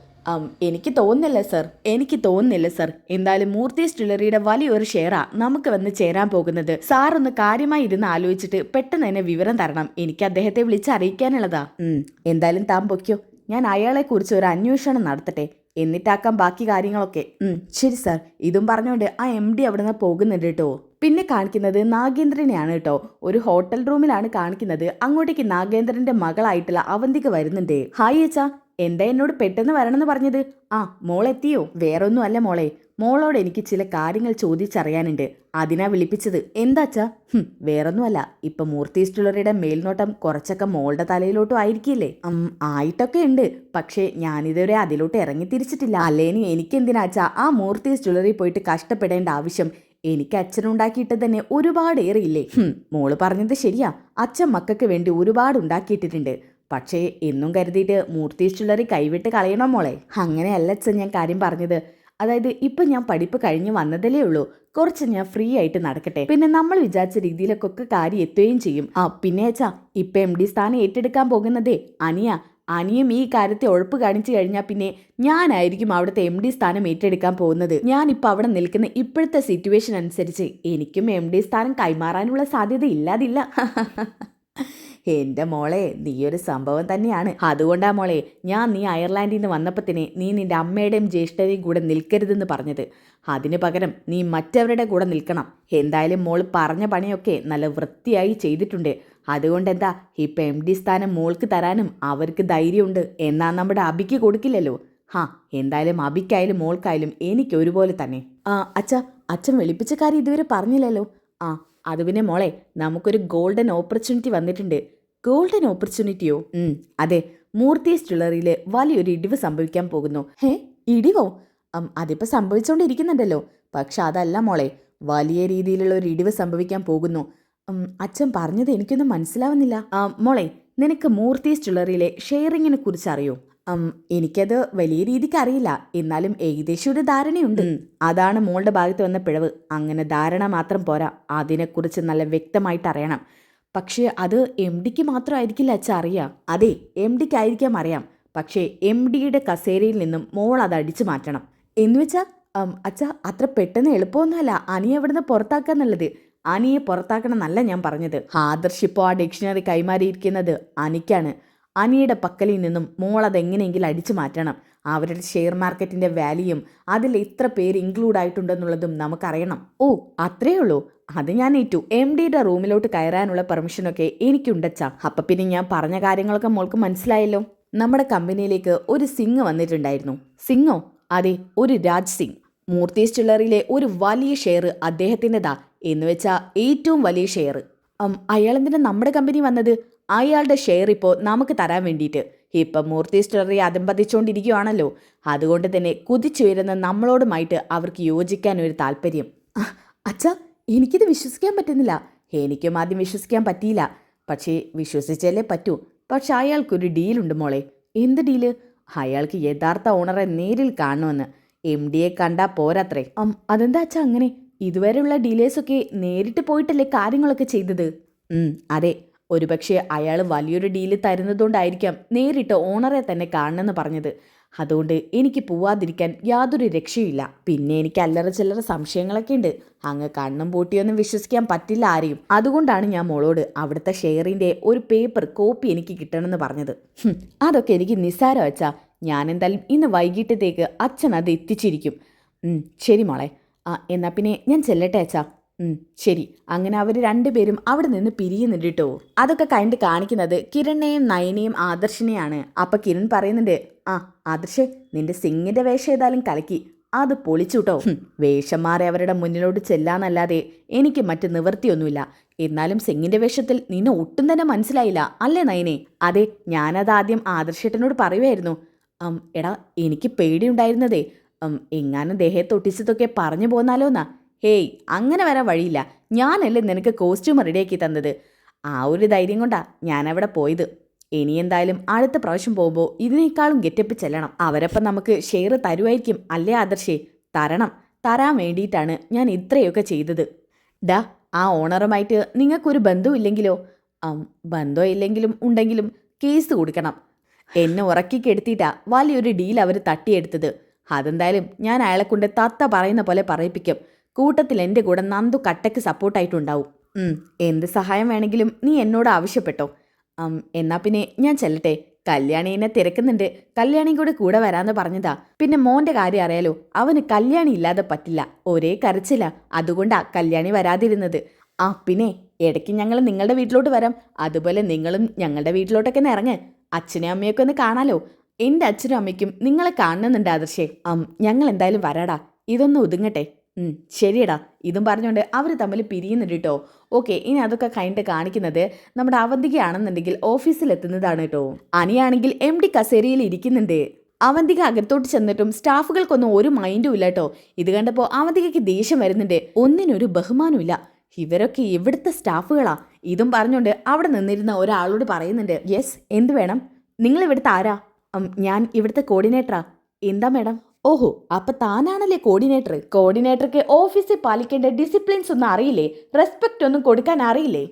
എനിക്ക് തോന്നുന്നില്ല സർ. എന്തായാലും മൂർത്തീസ് ജ്വല്ലറിയുടെ വലിയൊരു ഷെയറാ നമുക്ക് വന്ന് ചേരാൻ പോകുന്നത്. സാറൊന്ന് കാര്യമായി ഇരുന്ന് ആലോചിച്ചിട്ട് പെട്ടെന്ന് തന്നെ വിവരം തരണം. എനിക്ക് അദ്ദേഹത്തെ വിളിച്ച് അറിയിക്കാനുള്ളതാ. എന്തായാലും താൻ പൊയ്ക്കോ, ഞാൻ അയാളെ കുറിച്ച് ഒരു അന്വേഷണം നടത്തട്ടെ, എന്നിട്ടാക്കാം ബാക്കി കാര്യങ്ങളൊക്കെ. ശരി സാർ. ഇതും പറഞ്ഞുകൊണ്ട് ആ MD അവിടുന്ന് പോകുന്നുണ്ട് കേട്ടോ. പിന്നെ കാണിക്കുന്നത് നാഗേന്ദ്രനെയാണ് കേട്ടോ. ഒരു ഹോട്ടൽ റൂമിലാണ് കാണിക്കുന്നത്. അങ്ങോട്ടേക്ക് നാഗേന്ദ്രന്റെ മകളായിട്ടുള്ള അവന്തിക വരുന്നുണ്ട്. ഹായ് അച്ഛാ, എന്താ എന്നോട് പെട്ടെന്ന് വരണമെന്ന് പറഞ്ഞത്? മോളെത്തിയോ? വേറൊന്നും അല്ല മോളെ, മോളോട് എനിക്ക് ചില കാര്യങ്ങൾ ചോദിച്ചറിയാനുണ്ട്, അതിനാ വിളിപ്പിച്ചത്. എന്താച്ചാ? വേറൊന്നുമല്ല, ഇപ്പൊ മൂർത്തീസ് ജ്വല്ലറിയുടെ മേൽനോട്ടം കുറച്ചൊക്കെ മോളുടെ തലയിലോട്ടും ആയിരിക്കില്ലേ? ആയിട്ടൊക്കെ ഉണ്ട്, പക്ഷേ ഞാനിതുവരെ അതിലോട്ട് ഇറങ്ങി തിരിച്ചിട്ടില്ല. അല്ലേനി എനിക്കെന്തിനാച്ചാ ആ മൂർത്തീസ് ജ്വല്ലറി പോയിട്ട് കഷ്ടപ്പെടേണ്ട ആവശ്യം? എനിക്ക് അച്ഛനുണ്ടാക്കിയിട്ട് തന്നെ ഒരുപാട് ഏറെയില്ലേ? മോള് പറഞ്ഞത് ശരിയാ, അച്ഛൻ മക്കൾക്ക് വേണ്ടി ഒരുപാട് ഉണ്ടാക്കിയിട്ടിട്ടുണ്ട്. പക്ഷേ എന്നും കരുതിയിട്ട് മൂർത്തീസ് ജ്വല്ലറി കൈവിട്ട് കളയണോ മോളെ? അങ്ങനെയല്ല അച്ഛൻ ഞാൻ കാര്യം പറഞ്ഞത്. അതായത് ഇപ്പം ഞാൻ പഠിപ്പ് കഴിഞ്ഞ് വന്നതല്ലേ ഉള്ളൂ, കുറച്ച് ഞാൻ ഫ്രീ ആയിട്ട് നടക്കട്ടെ, പിന്നെ നമ്മൾ വിചാരിച്ച രീതിയിലൊക്കെ കാര്യം എത്തുകയും ചെയ്യും. പിന്നെ അച്ഛാ, ഇപ്പം MD സ്ഥാനം ഏറ്റെടുക്കാൻ പോകുന്നതേ അനിയും ഈ കാര്യത്തെ ഉഴപ്പ് കാണിച്ചു കഴിഞ്ഞാൽ പിന്നെ ഞാനായിരിക്കും അവിടുത്തെ MD സ്ഥാനം ഏറ്റെടുക്കാൻ പോകുന്നത്. ഞാനിപ്പോൾ അവിടെ നിൽക്കുന്ന ഇപ്പോഴത്തെ സിറ്റുവേഷൻ അനുസരിച്ച് എനിക്കും MD സ്ഥാനം കൈമാറാനുള്ള സാധ്യത ഇല്ലാതില്ല. എൻ്റെ മോളെ, നീയൊരു സംഭവം തന്നെയാണ്. അതുകൊണ്ടാ മോളെ ഞാൻ നീ അയർലാൻഡിൽ നിന്ന് വന്നപ്പത്തിന് നീ നിൻ്റെ അമ്മയുടെയും ജ്യേഷ്ഠതയും കൂടെ നിൽക്കരുതെന്ന് പറഞ്ഞത്. അതിന് പകരം നീ മറ്റവരുടെ കൂടെ നിൽക്കണം. എന്തായാലും മോൾ പറഞ്ഞ പണിയൊക്കെ നല്ല വൃത്തിയായി ചെയ്തിട്ടുണ്ട്. അതുകൊണ്ട് എന്താ ഇപ്പം MD സ്ഥാനം മോൾക്ക് തരാനും അവർക്ക് ധൈര്യമുണ്ട്. എന്നാൽ നമ്മുടെ അബിക്ക് കൊടുക്കില്ലല്ലോ. എന്തായാലും അബിക്കായാലും മോൾക്കായാലും എനിക്ക് ഒരുപോലെ തന്നെ. അച്ഛൻ വിളിപ്പിച്ച കാര്യം ഇതുവരെ പറഞ്ഞില്ലല്ലോ. അത് പിന്നെ മോളെ, നമുക്കൊരു ഗോൾഡൻ ഓപ്പർച്യൂണിറ്റി വന്നിട്ടുണ്ട്. ഗോൾഡൻ ഓപ്പർച്യൂണിറ്റിയോ? അതെ, മൂർത്തീസ് ജ്വല്ലറിയിൽ വലിയൊരു ഇടിവ് സംഭവിക്കാൻ പോകുന്നു. ഇടിവോ? അതിപ്പോൾ സംഭവിച്ചുകൊണ്ടിരിക്കുന്നുണ്ടല്ലോ. പക്ഷെ അതല്ല മോളെ, വലിയ രീതിയിലുള്ള ഒരു ഇടിവ് സംഭവിക്കാൻ പോകുന്നു. അച്ഛൻ പറഞ്ഞത് എനിക്കൊന്നും മനസ്സിലാവുന്നില്ല. മോളെ, നിനക്ക് മൂർത്തീസ് ജ്വല്ലറിയിലെ ഷെയറിങ്ങിനെ കുറിച്ച് അറിയോ? എനിക്കത് വലിയ രീതിക്ക് അറിയില്ല, എന്നാലും ഏകദേശം ഒരു ധാരണയുണ്ട്. അതാണ് മോളുടെ ഭാഗത്ത് വന്ന പിഴവ്. അങ്ങനെ ധാരണ മാത്രം പോരാ, അതിനെക്കുറിച്ച് നല്ല വ്യക്തമായിട്ട് അറിയണം. പക്ഷേ അത് എം ഡിക്ക് മാത്രമായിരിക്കില്ല അച്ഛ അറിയാം. അതെ, എം ഡിക്കായിരിക്കാം അറിയാം. പക്ഷേ എം ഡിയുടെ കസേരയിൽ നിന്നും മോൾ അത് അടിച്ചു മാറ്റണം. എന്നുവെച്ചാൽ അച്ഛ, അത്ര പെട്ടെന്ന് എളുപ്പമൊന്നുമല്ല അനിയെ അവിടുന്ന് പുറത്താക്കാന്നുള്ളത്. അനിയെ പുറത്താക്കണം എന്നല്ല ഞാൻ പറഞ്ഞത്. ആദർശ് ഇപ്പോൾ ആ ഡിക്ഷണറി കൈമാറിയിരിക്കുന്നത് അനിക്കാണ്. അനിയുടെ പക്കലിൽ നിന്നും മോൾ അതെങ്ങനെയെങ്കിലും അടിച്ചു മാറ്റണം. അവരുടെ ഷെയർ മാർക്കറ്റിന്റെ വാല്യൂയും അതിൽ എത്ര പേര് ഇൻക്ലൂഡ് ആയിട്ടുണ്ടെന്നുള്ളതും നമുക്കറിയണം. ഓ, അത്രയേ ഉള്ളൂ. അത് ഞാൻ ഏറ്റു. എം ഡിയുടെ റൂമിലോട്ട് കയറാനുള്ള പെർമിഷനൊക്കെ എനിക്കുണ്ടച്ചാ. അപ്പം പിന്നെ ഞാൻ പറഞ്ഞ കാര്യങ്ങളൊക്കെ മോൾക്ക് മനസ്സിലായല്ലോ. നമ്മുടെ കമ്പനിയിലേക്ക് ഒരു സിംഗ് വന്നിട്ടുണ്ടായിരുന്നു. സിംഗോ? അതെ, ഒരു രാജ് സിംഗ്. മൂർത്തീസ് ജ്വല്ലറിയിലെ ഒരു വലിയ ഷെയർ അദ്ദേഹത്തിൻ്റെതാ. എന്ന് വെച്ചാൽ ഏറ്റവും വലിയ ഷെയർ. അയാളെന്തിനാ നമ്മുടെ കമ്പനി വന്നത്? അയാളുടെ ഷെയർ ഇപ്പോൾ നമുക്ക് തരാൻ വേണ്ടിയിട്ട്. ഇപ്പം മൂർത്തീസ് ജ്വല്ലറി അതമ്പതിച്ചുകൊണ്ടിരിക്കുകയാണല്ലോ. അതുകൊണ്ട് തന്നെ കുതിച്ചുയരുന്ന നമ്മളോടുമായിട്ട് അവർക്ക് യോജിക്കാൻ ഒരു താല്പര്യം. അച്ഛാ, എനിക്കിത് വിശ്വസിക്കാൻ പറ്റുന്നില്ല. എനിക്കും ആദ്യം വിശ്വസിക്കാൻ പറ്റിയില്ല. പക്ഷേ വിശ്വസിച്ചല്ലേ പറ്റൂ. പക്ഷെ അയാൾക്കൊരു ഡീലുണ്ട് മോളെ. എന്ത് ഡീല്? അയാൾക്ക് യഥാർത്ഥ ഓണറെ നേരിൽ കാണുമെന്ന്. എം ഡിയെ കണ്ടാൽ പോരാത്രേ. അതെന്താ അച്ഛാ അങ്ങനെ? ഇതുവരെയുള്ള ഡീലേഴ്സൊക്കെ നേരിട്ട് പോയിട്ടല്ലേ കാര്യങ്ങളൊക്കെ ചെയ്തത്? അതെ, ഒരുപക്ഷെ അയാൾ വലിയൊരു ഡീല് തരുന്നതുകൊണ്ടായിരിക്കാം നേരിട്ട് ഓണറെ തന്നെ കാണണമെന്ന് പറഞ്ഞത്. അതുകൊണ്ട് എനിക്ക് പോവാതിരിക്കാൻ യാതൊരു രക്ഷയില്ല. പിന്നെ എനിക്ക് അല്ലറ ചില്ലറ സംശയങ്ങളൊക്കെ ഉണ്ട്. അങ്ങ് കണ്ണും പൂട്ടിയൊന്നും വിശ്വസിക്കാൻ പറ്റില്ല ആരെയും. അതുകൊണ്ടാണ് ഞാൻ മോളോട് അവിടുത്തെ ഷെയറിൻ്റെ ഒരു പേപ്പർ കോപ്പി എനിക്ക് കിട്ടണമെന്ന് പറഞ്ഞത്. അതൊക്കെ എനിക്ക് നിസ്സാരം അച്ഛാ. ഞാൻ എന്തായാലും ഇന്ന് വൈകിട്ടത്തേക്ക് അച്ഛൻ അത് എത്തിച്ചിരിക്കും. ശരി മോളെ. എന്നാ പിന്നെ ഞാൻ ചെല്ലട്ടെ അച്ഛാ. ശരി. അങ്ങനെ അവർ രണ്ടുപേരും അവിടെ നിന്ന് പിരിയുന്നുണ്ട് കേട്ടോ. അതൊക്കെ കണ്ട് കാണിക്കുന്നത് കിരണിനെയും നയനെയും ആദർശിനെയാണ്. അപ്പൊ കിരൺ പറയുന്നുണ്ട്, ആദർശ്, നിന്റെ സിംഗിന്റെ വേഷം ഏതായാലും കലക്കി, അത് പൊളിച്ചുട്ടോ. വേഷം മാറി അവരുടെ മുന്നിലോട്ട് ചെല്ലാന്നല്ലാതെ എനിക്ക് മറ്റ് നിവൃത്തിയൊന്നുമില്ല. എന്നാലും സിംഗിന്റെ വേഷത്തിൽ നിന്നെ ഒട്ടും തന്നെ മനസ്സിലായില്ല അല്ലേ നയനെ? അതെ, ഞാനതാദ്യം ആദർശേട്ടനോട് പറയുമായിരുന്നു. എടാ, എനിക്ക് പേടിയുണ്ടായിരുന്നതേ എങ്ങാനും ദേഹത്തൊട്ടിച്ചതൊക്കെ പറഞ്ഞു പോന്നാലോന്നാ. ഹേയ്, അങ്ങനെ വരാൻ വഴിയില്ല. ഞാനല്ലേ നിനക്ക് കോസ്റ്റ്യൂം റെഡിയാക്കി തന്നത്. ആ ഒരു ധൈര്യം കൊണ്ടാ ഞാനവിടെ പോയത്. ഇനി എന്തായാലും അടുത്ത പ്രാവശ്യം പോകുമ്പോൾ ഇതിനേക്കാളും ഗെറ്റപ്പ് ചെല്ലണം. അവരപ്പം നമുക്ക് ഷെയർ തരുമായിരിക്കും അല്ലേ ആദർശേ? തരാൻ വേണ്ടിയിട്ടാണ് ഞാൻ ഇത്രയൊക്കെ ചെയ്തത്. ഡാ, ആ ഓണറുമായിട്ട് നിങ്ങൾക്കൊരു ബന്ധമില്ലെങ്കിലോ? ബന്ധം ഇല്ലെങ്കിലും ഉണ്ടെങ്കിലും കേസ് കൊടുക്കണം. എന്നെ ഉറക്കിക്കെടുത്തിട്ടാ വലിയൊരു ഡീൽ അവർ തട്ടിയെടുത്തത്. അതെന്തായാലും ഞാൻ അയാളെ കൊണ്ട് തത്ത പറയുന്ന പോലെ പറയിപ്പിക്കും. കൂട്ടത്തിൽ എൻ്റെ കൂടെ നന്ദു കട്ടയ്ക്ക് സപ്പോർട്ടായിട്ടുണ്ടാവും. എന്ത് സഹായം വേണമെങ്കിലും നീ എന്നോട് ആവശ്യപ്പെട്ടോ. എന്നാ പിന്നെ ഞാൻ ചെല്ലട്ടെ. കല്യാണി എന്നെ തിരക്കുന്നുണ്ട്. കല്യാണിയും കൂടെ വരാമെന്ന് പറഞ്ഞതാ. പിന്നെ മോൻ്റെ കാര്യം അറിയാലോ, അവന് കല്യാണി ഇല്ലാതെ പറ്റില്ല. ഒരേ കരച്ചില്ല. അതുകൊണ്ടാ കല്യാണി വരാതിരുന്നത്. പിന്നെ ഇടയ്ക്ക് ഞങ്ങൾ നിങ്ങളുടെ വീട്ടിലോട്ട് വരാം. അതുപോലെ നിങ്ങളും ഞങ്ങളുടെ വീട്ടിലോട്ടൊക്കെ ഒന്ന് ഇറങ്ങ്. അച്ഛനും അമ്മയൊക്കെ ഒന്ന് കാണാലോ. എൻ്റെ അച്ഛനും അമ്മയ്ക്കും നിങ്ങളെ കാണുന്നുണ്ട് ആദർശേ. ഞങ്ങൾ എന്തായാലും വരാടാ. ഇതൊന്ന് ഒതുങ്ങട്ടെ. ശരിയടാ. ഇതും പറഞ്ഞുകൊണ്ട് അവർ തമ്മിൽ പിരിയുന്നുണ്ട് കേട്ടോ. ഓക്കെ, ഇനി അതൊക്കെ കഴിഞ്ഞിട്ട് കാണിക്കുന്നത് നമ്മുടെ അവന്തികയാണെന്നുണ്ടെങ്കിൽ ഓഫീസിലെത്തുന്നതാണ് കേട്ടോ. അനിയാണെങ്കിൽ എം ഡി കസേരയിൽ ഇരിക്കുന്നുണ്ട്. അവന്തിക അകത്തോട്ട് ചെന്നിട്ടും സ്റ്റാഫുകൾക്കൊന്നും ഒരു മൈൻഡും ഇല്ല കേട്ടോ. ഇത് കണ്ടപ്പോൾ അവന്തികയ്ക്ക് ദേഷ്യം വരുന്നുണ്ട്. ഒന്നിനൊരു ബഹുമാനമില്ല. ഇവരൊക്കെ എവിടുത്തെ സ്റ്റാഫുകളാ? ഇതും പറഞ്ഞുകൊണ്ട് അവിടെ നിന്നിരുന്ന ഒരാളോട് പറയുന്നുണ്ട്, യെസ്, എന്ത് വേണം? നിങ്ങൾ ഇവിടുത്തെ ആരാ? ഞാൻ ഇവിടുത്തെ കോർഡിനേറ്ററാ. എന്താ മാഡം? ഓഹോ, അപ്പൊ താനാണല്ലേ കോർഡിനേറ്റർ. കോർഡിനേറ്റർക്ക് ഓഫീസിൽ പാലിക്കേണ്ട ഡിസിപ്ലിൻസ് ഒന്നും അറിയില്ലേ? റെസ്പെക്റ്റ് ഒന്നും കൊടുക്കാൻ അറിയില്ലേ?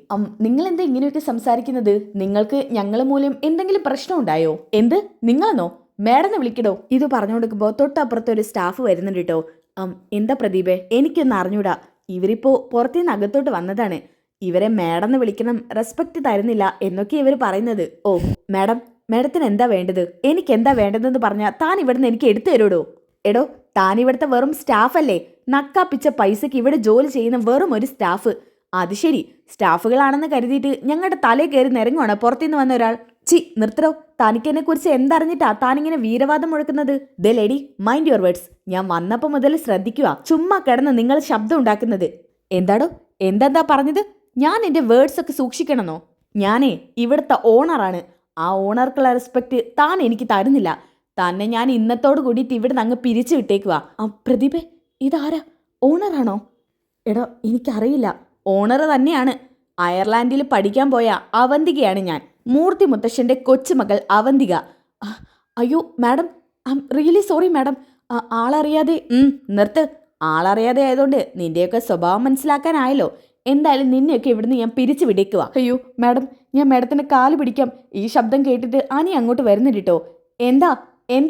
നിങ്ങൾ എന്താ ഇങ്ങനെയൊക്കെ സംസാരിക്കുന്നത്? നിങ്ങൾക്ക് ഞങ്ങൾ മൂലം എന്തെങ്കിലും പ്രശ്നം ഉണ്ടായോ? എന്ത്? നിങ്ങളെന്നോ? മാഡം വിളിക്കടോ. ഇത് പറഞ്ഞു കൊടുക്കുമ്പോൾ തൊട്ടപ്പുറത്ത് ഒരു സ്റ്റാഫ് വരുന്നുണ്ട് കേട്ടോ. എന്താ പ്രദീപേ? എനിക്കൊന്ന് അറിഞ്ഞൂടാ. ഇവരിപ്പോ പുറത്തുനിന്ന് അകത്തോട്ട് വന്നതാണ്. ഇവരെ മാഡം വിളിക്കണം, റെസ്പെക്റ്റ് തരുന്നില്ല എന്നൊക്കെ ഇവർ പറയുന്നത്. ഓ മാഡത്തിന് എന്താ വേണ്ടത്? എനിക്ക് എന്താ വേണ്ടതെന്ന് പറഞ്ഞാൽ താൻ ഇവിടുന്ന് എനിക്ക് എടുത്തു തരുടോ. എടോ, താൻ ഇവിടുത്തെ വെറും സ്റ്റാഫല്ലേ? നക്കാപ്പിച്ച പൈസക്ക് ഇവിടെ ജോലി ചെയ്യുന്ന വെറും ഒരു സ്റ്റാഫ്. അത് ശരി, സ്റ്റാഫുകളാണെന്ന് കരുതിയിട്ട് ഞങ്ങളുടെ തലയിൽ കയറി നിരങ്ങുവാണ് പുറത്തുനിന്ന് വന്ന ഒരാൾ. നിർത്തടോ. തനിക്കെന്നെ കുറിച്ച് എന്തറിഞ്ഞിട്ടാ താനിങ്ങനെ വീരവാദം മുഴക്കുന്നത്? ദേ ലേഡി, മൈൻഡ് യുവർ വേർഡ്സ്. ഞാൻ വന്നപ്പോൾ മുതൽ ശ്രദ്ധിക്കുക. ചുമ്മാ കിടന്ന് നിങ്ങൾ ശബ്ദം ഉണ്ടാക്കുന്നത്. എന്താടോ, എന്താ പറഞ്ഞത്? ഞാൻ എൻ്റെ വേർഡ്സ് ഒക്കെ സൂക്ഷിക്കണമെന്നോ? ഞാനേ ഇവിടുത്തെ ഓണറാണ്. ആ ഓണർക്കുള്ള റെസ്പെക്റ്റ് താൻ എനിക്ക് തരുന്നില്ല. തന്നെ ഞാൻ ഇന്നത്തോട് കൂടിയിട്ട് ഇവിടുന്ന് അങ്ങ് പിരിച്ചു വിട്ടേക്കുവാ. പ്രതിഭ, ഇതാരാ? ഓണറാണോ? എടാ, എനിക്കറിയില്ല. ഓണർ തന്നെയാണ്. അയർലാൻഡിൽ പഠിക്കാൻ പോയ അവന്തികയാണ് ഞാൻ. മൂർത്തി മുത്തശ്ശൻ്റെ കൊച്ചുമകൾ അവന്തിക. അയ്യോ madam, I am really sorry madam. ആളറിയാതെ. നിർത്ത്. ആളറിയാതെ ആയതുകൊണ്ട് നിന്റെയൊക്കെ സ്വഭാവം മനസ്സിലാക്കാനായല്ലോ. എന്തായാലും നിന്നെയൊക്കെ ഇവിടുന്ന് ഞാൻ പിരിച്ചു വിടേക്കുക. അയ്യോ മാഡം, ഞാൻ മാഡത്തിൻ്റെ കാല് പിടിക്കാം. ഈ ശബ്ദം കേട്ടിട്ട് അനി അങ്ങോട്ട് വരുന്നുണ്ട് കേട്ടോ. എന്താ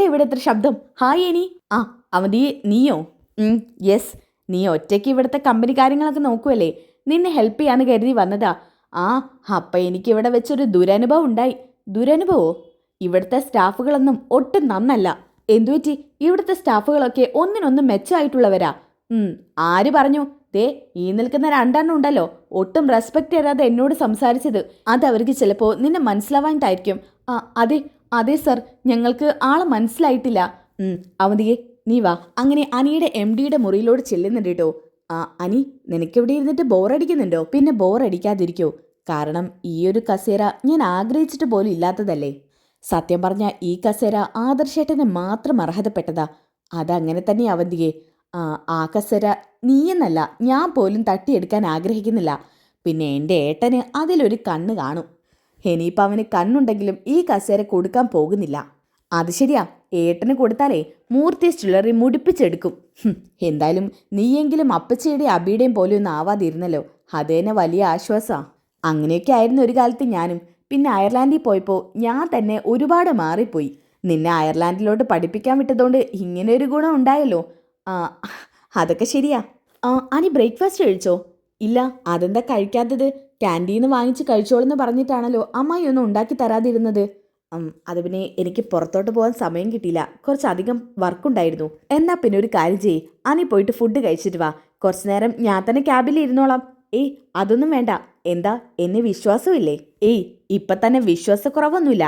ഇവിടെ ഇത്ര ശബ്ദം? ഹായ് അനി. അവന്തി, നീയോ? യെസ്. നീ ഒറ്റയ്ക്ക് ഇവിടുത്തെ കമ്പനി കാര്യങ്ങളൊക്കെ നോക്കുമല്ലേ? നിന്നെ ഹെൽപ്പ് ചെയ്യാന്ന് കരുതി വന്നതാ. അപ്പം എനിക്കിവിടെ വെച്ചൊരു ദുരനുഭവം ഉണ്ടായി. ദുരനുഭവോ? ഇവിടുത്തെ സ്റ്റാഫുകളൊന്നും ഒട്ടും നന്നല്ല. എന്തുപറ്റി? ഇവിടുത്തെ സ്റ്റാഫുകളൊക്കെ ഒന്നിനൊന്നും മെച്ചമായിട്ടുള്ളവരാ. ആര് പറഞ്ഞു? ദേ ഈ നിൽക്കുന്ന രണ്ടെണ്ണം ഉണ്ടല്ലോ, ഒട്ടും റെസ്പെക്റ്റ് തരാതെ എന്നോട് സംസാരിച്ചത്. അതവർക്ക് ചിലപ്പോൾ നിന്നെ മനസ്സിലാവാനായിട്ടായിരിക്കും. അതെ സർ, ഞങ്ങൾക്ക് ആളെ മനസ്സിലായിട്ടില്ല. അവന്തിയെ, നീ വാ. അങ്ങനെ അനിയുടെ MDയുടെ മുറിയിലോട് ചെല്ലുന്നുണ്ട് കേട്ടോ. അനി, നിനക്കിവിടെ ഇരുന്നിട്ട് ബോറടിക്കുന്നുണ്ടോ? പിന്നെ ബോറടിക്കാതിരിക്കോ? കാരണം ഈ ഒരു കസേര ഞാൻ ആഗ്രഹിച്ചിട്ട് പോലും ഇല്ലാത്തതല്ലേ. സത്യം പറഞ്ഞാൽ ഈ കസേര ആദർശേട്ടന് മാത്രം അർഹതപ്പെട്ടതാ. അതങ്ങനെ തന്നെ അവന്തികെ. ആ കസേര നീയെന്നല്ല, ഞാൻ പോലും തട്ടിയെടുക്കാൻ ആഗ്രഹിക്കുന്നില്ല. പിന്നെ എൻ്റെ ഏട്ടന് അതിലൊരു കണ്ണ് കാണും. ഇനിയിപ്പോൾ അവന് കണ്ണുണ്ടെങ്കിലും ഈ കസേര കൊടുക്കാൻ പോകുന്നില്ല. അത് ശരിയാ, ഏട്ടന് കൊടുത്താലേ മൂർത്തി ജ്വല്ലറി മുടിപ്പിച്ചെടുക്കും. എന്തായാലും നീയെങ്കിലും അപ്പച്ചയുടെയും അബിയുടെയും പോലെ ഒന്നും ആവാതിരുന്നല്ലോ. അത് തന്നെ വലിയ ആശ്വാസമാണ്. അങ്ങനെയൊക്കെ ആയിരുന്നു ഒരു കാലത്ത് ഞാനും. പിന്നെ അയർലാൻഡിൽ പോയപ്പോൾ ഞാൻ തന്നെ ഒരുപാട് മാറിപ്പോയി. നിന്നെ അയർലാൻഡിലോട്ട് പഠിപ്പിക്കാൻ വിട്ടതുകൊണ്ട് ഇങ്ങനെ ഒരു ഗുണം ഉണ്ടായല്ലോ. അതൊക്കെ ശരിയാ. അനി ബ്രേക്ക്ഫാസ്റ്റ് കഴിച്ചോ? ഇല്ല. അതെന്താ കഴിക്കാത്തത്? ക്യാൻറ്റീന്ന് വാങ്ങിച്ച് കഴിച്ചോളെന്ന് പറഞ്ഞിട്ടാണല്ലോ അമ്മായി ഒന്നും ഉണ്ടാക്കി തരാതിരുന്നത്. അത് പിന്നെ എനിക്ക് പുറത്തോട്ട് പോകാൻ സമയം കിട്ടിയില്ല. കുറച്ചധികം വർക്കുണ്ടായിരുന്നു. എന്നാൽ പിന്നെ ഒരു കാര്യം ചെയ്യ്, അനി പോയിട്ട് ഫുഡ് കഴിച്ചിട്ട് വാ. കുറച്ചു നേരം ഞാൻ തന്നെ ക്യാബിൽ ഇരുന്നോളാം. അതൊന്നും വേണ്ട. എന്താ, എന്നെ വിശ്വാസമില്ലേ? ഇപ്പം തന്നെ വിശ്വാസക്കുറവൊന്നുമില്ല.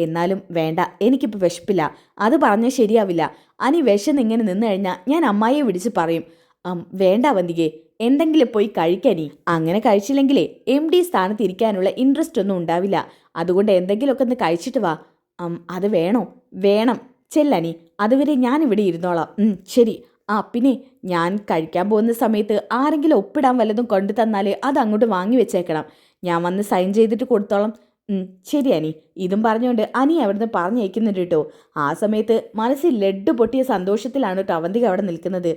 എന്നാലും വേണ്ട, എനിക്കിപ്പോൾ വിശപ്പില്ല. അത് പറഞ്ഞാൽ ശരിയാവില്ല. അനി വിശന്നിങ്ങനെ നിന്ന് കഴിഞ്ഞാൽ ഞാൻ അമ്മായിയെ വിളിച്ച് പറയും. വേണ്ട അവന്തികെ, എന്തെങ്കിലും പോയി കഴിക്കാനീ. അങ്ങനെ കഴിച്ചില്ലെങ്കിലേ MD സ്ഥാനത്ത് ഇരിക്കാനുള്ള ഇൻട്രസ്റ്റ് ഒന്നും ഉണ്ടാവില്ല. അതുകൊണ്ട് എന്തെങ്കിലുമൊക്കെ ഒന്ന് കഴിച്ചിട്ട് വാ. അത് വേണോ? വേണം. ചെല്ലനി, അതുവരെ ഞാൻ ഇവിടെ ഇരുന്നോളാം. ശരി. പിന്നെ ഞാൻ കഴിക്കാൻ പോകുന്ന സമയത്ത് ആരെങ്കിലും ഒപ്പിടാൻ വല്ലതും കൊണ്ടു തന്നാൽ അത് അങ്ങോട്ട് വാങ്ങി വെച്ചേക്കണം. ഞാൻ വന്ന് സൈൻ ചെയ്തിട്ട് കൊടുത്തോളാം. ശരി അനി. ഇതും പറഞ്ഞുകൊണ്ട് അനി അവിടുന്ന് പറഞ്ഞയക്കുന്നുണ്ട് കേട്ടോ. ആ സമയത്ത് മനസ്സിൽ ലഡ്ഡു പൊട്ടിയ സന്തോഷത്തിലാണ് കേട്ടോ അവന്തിക അവിടെ നിൽക്കുന്നത്.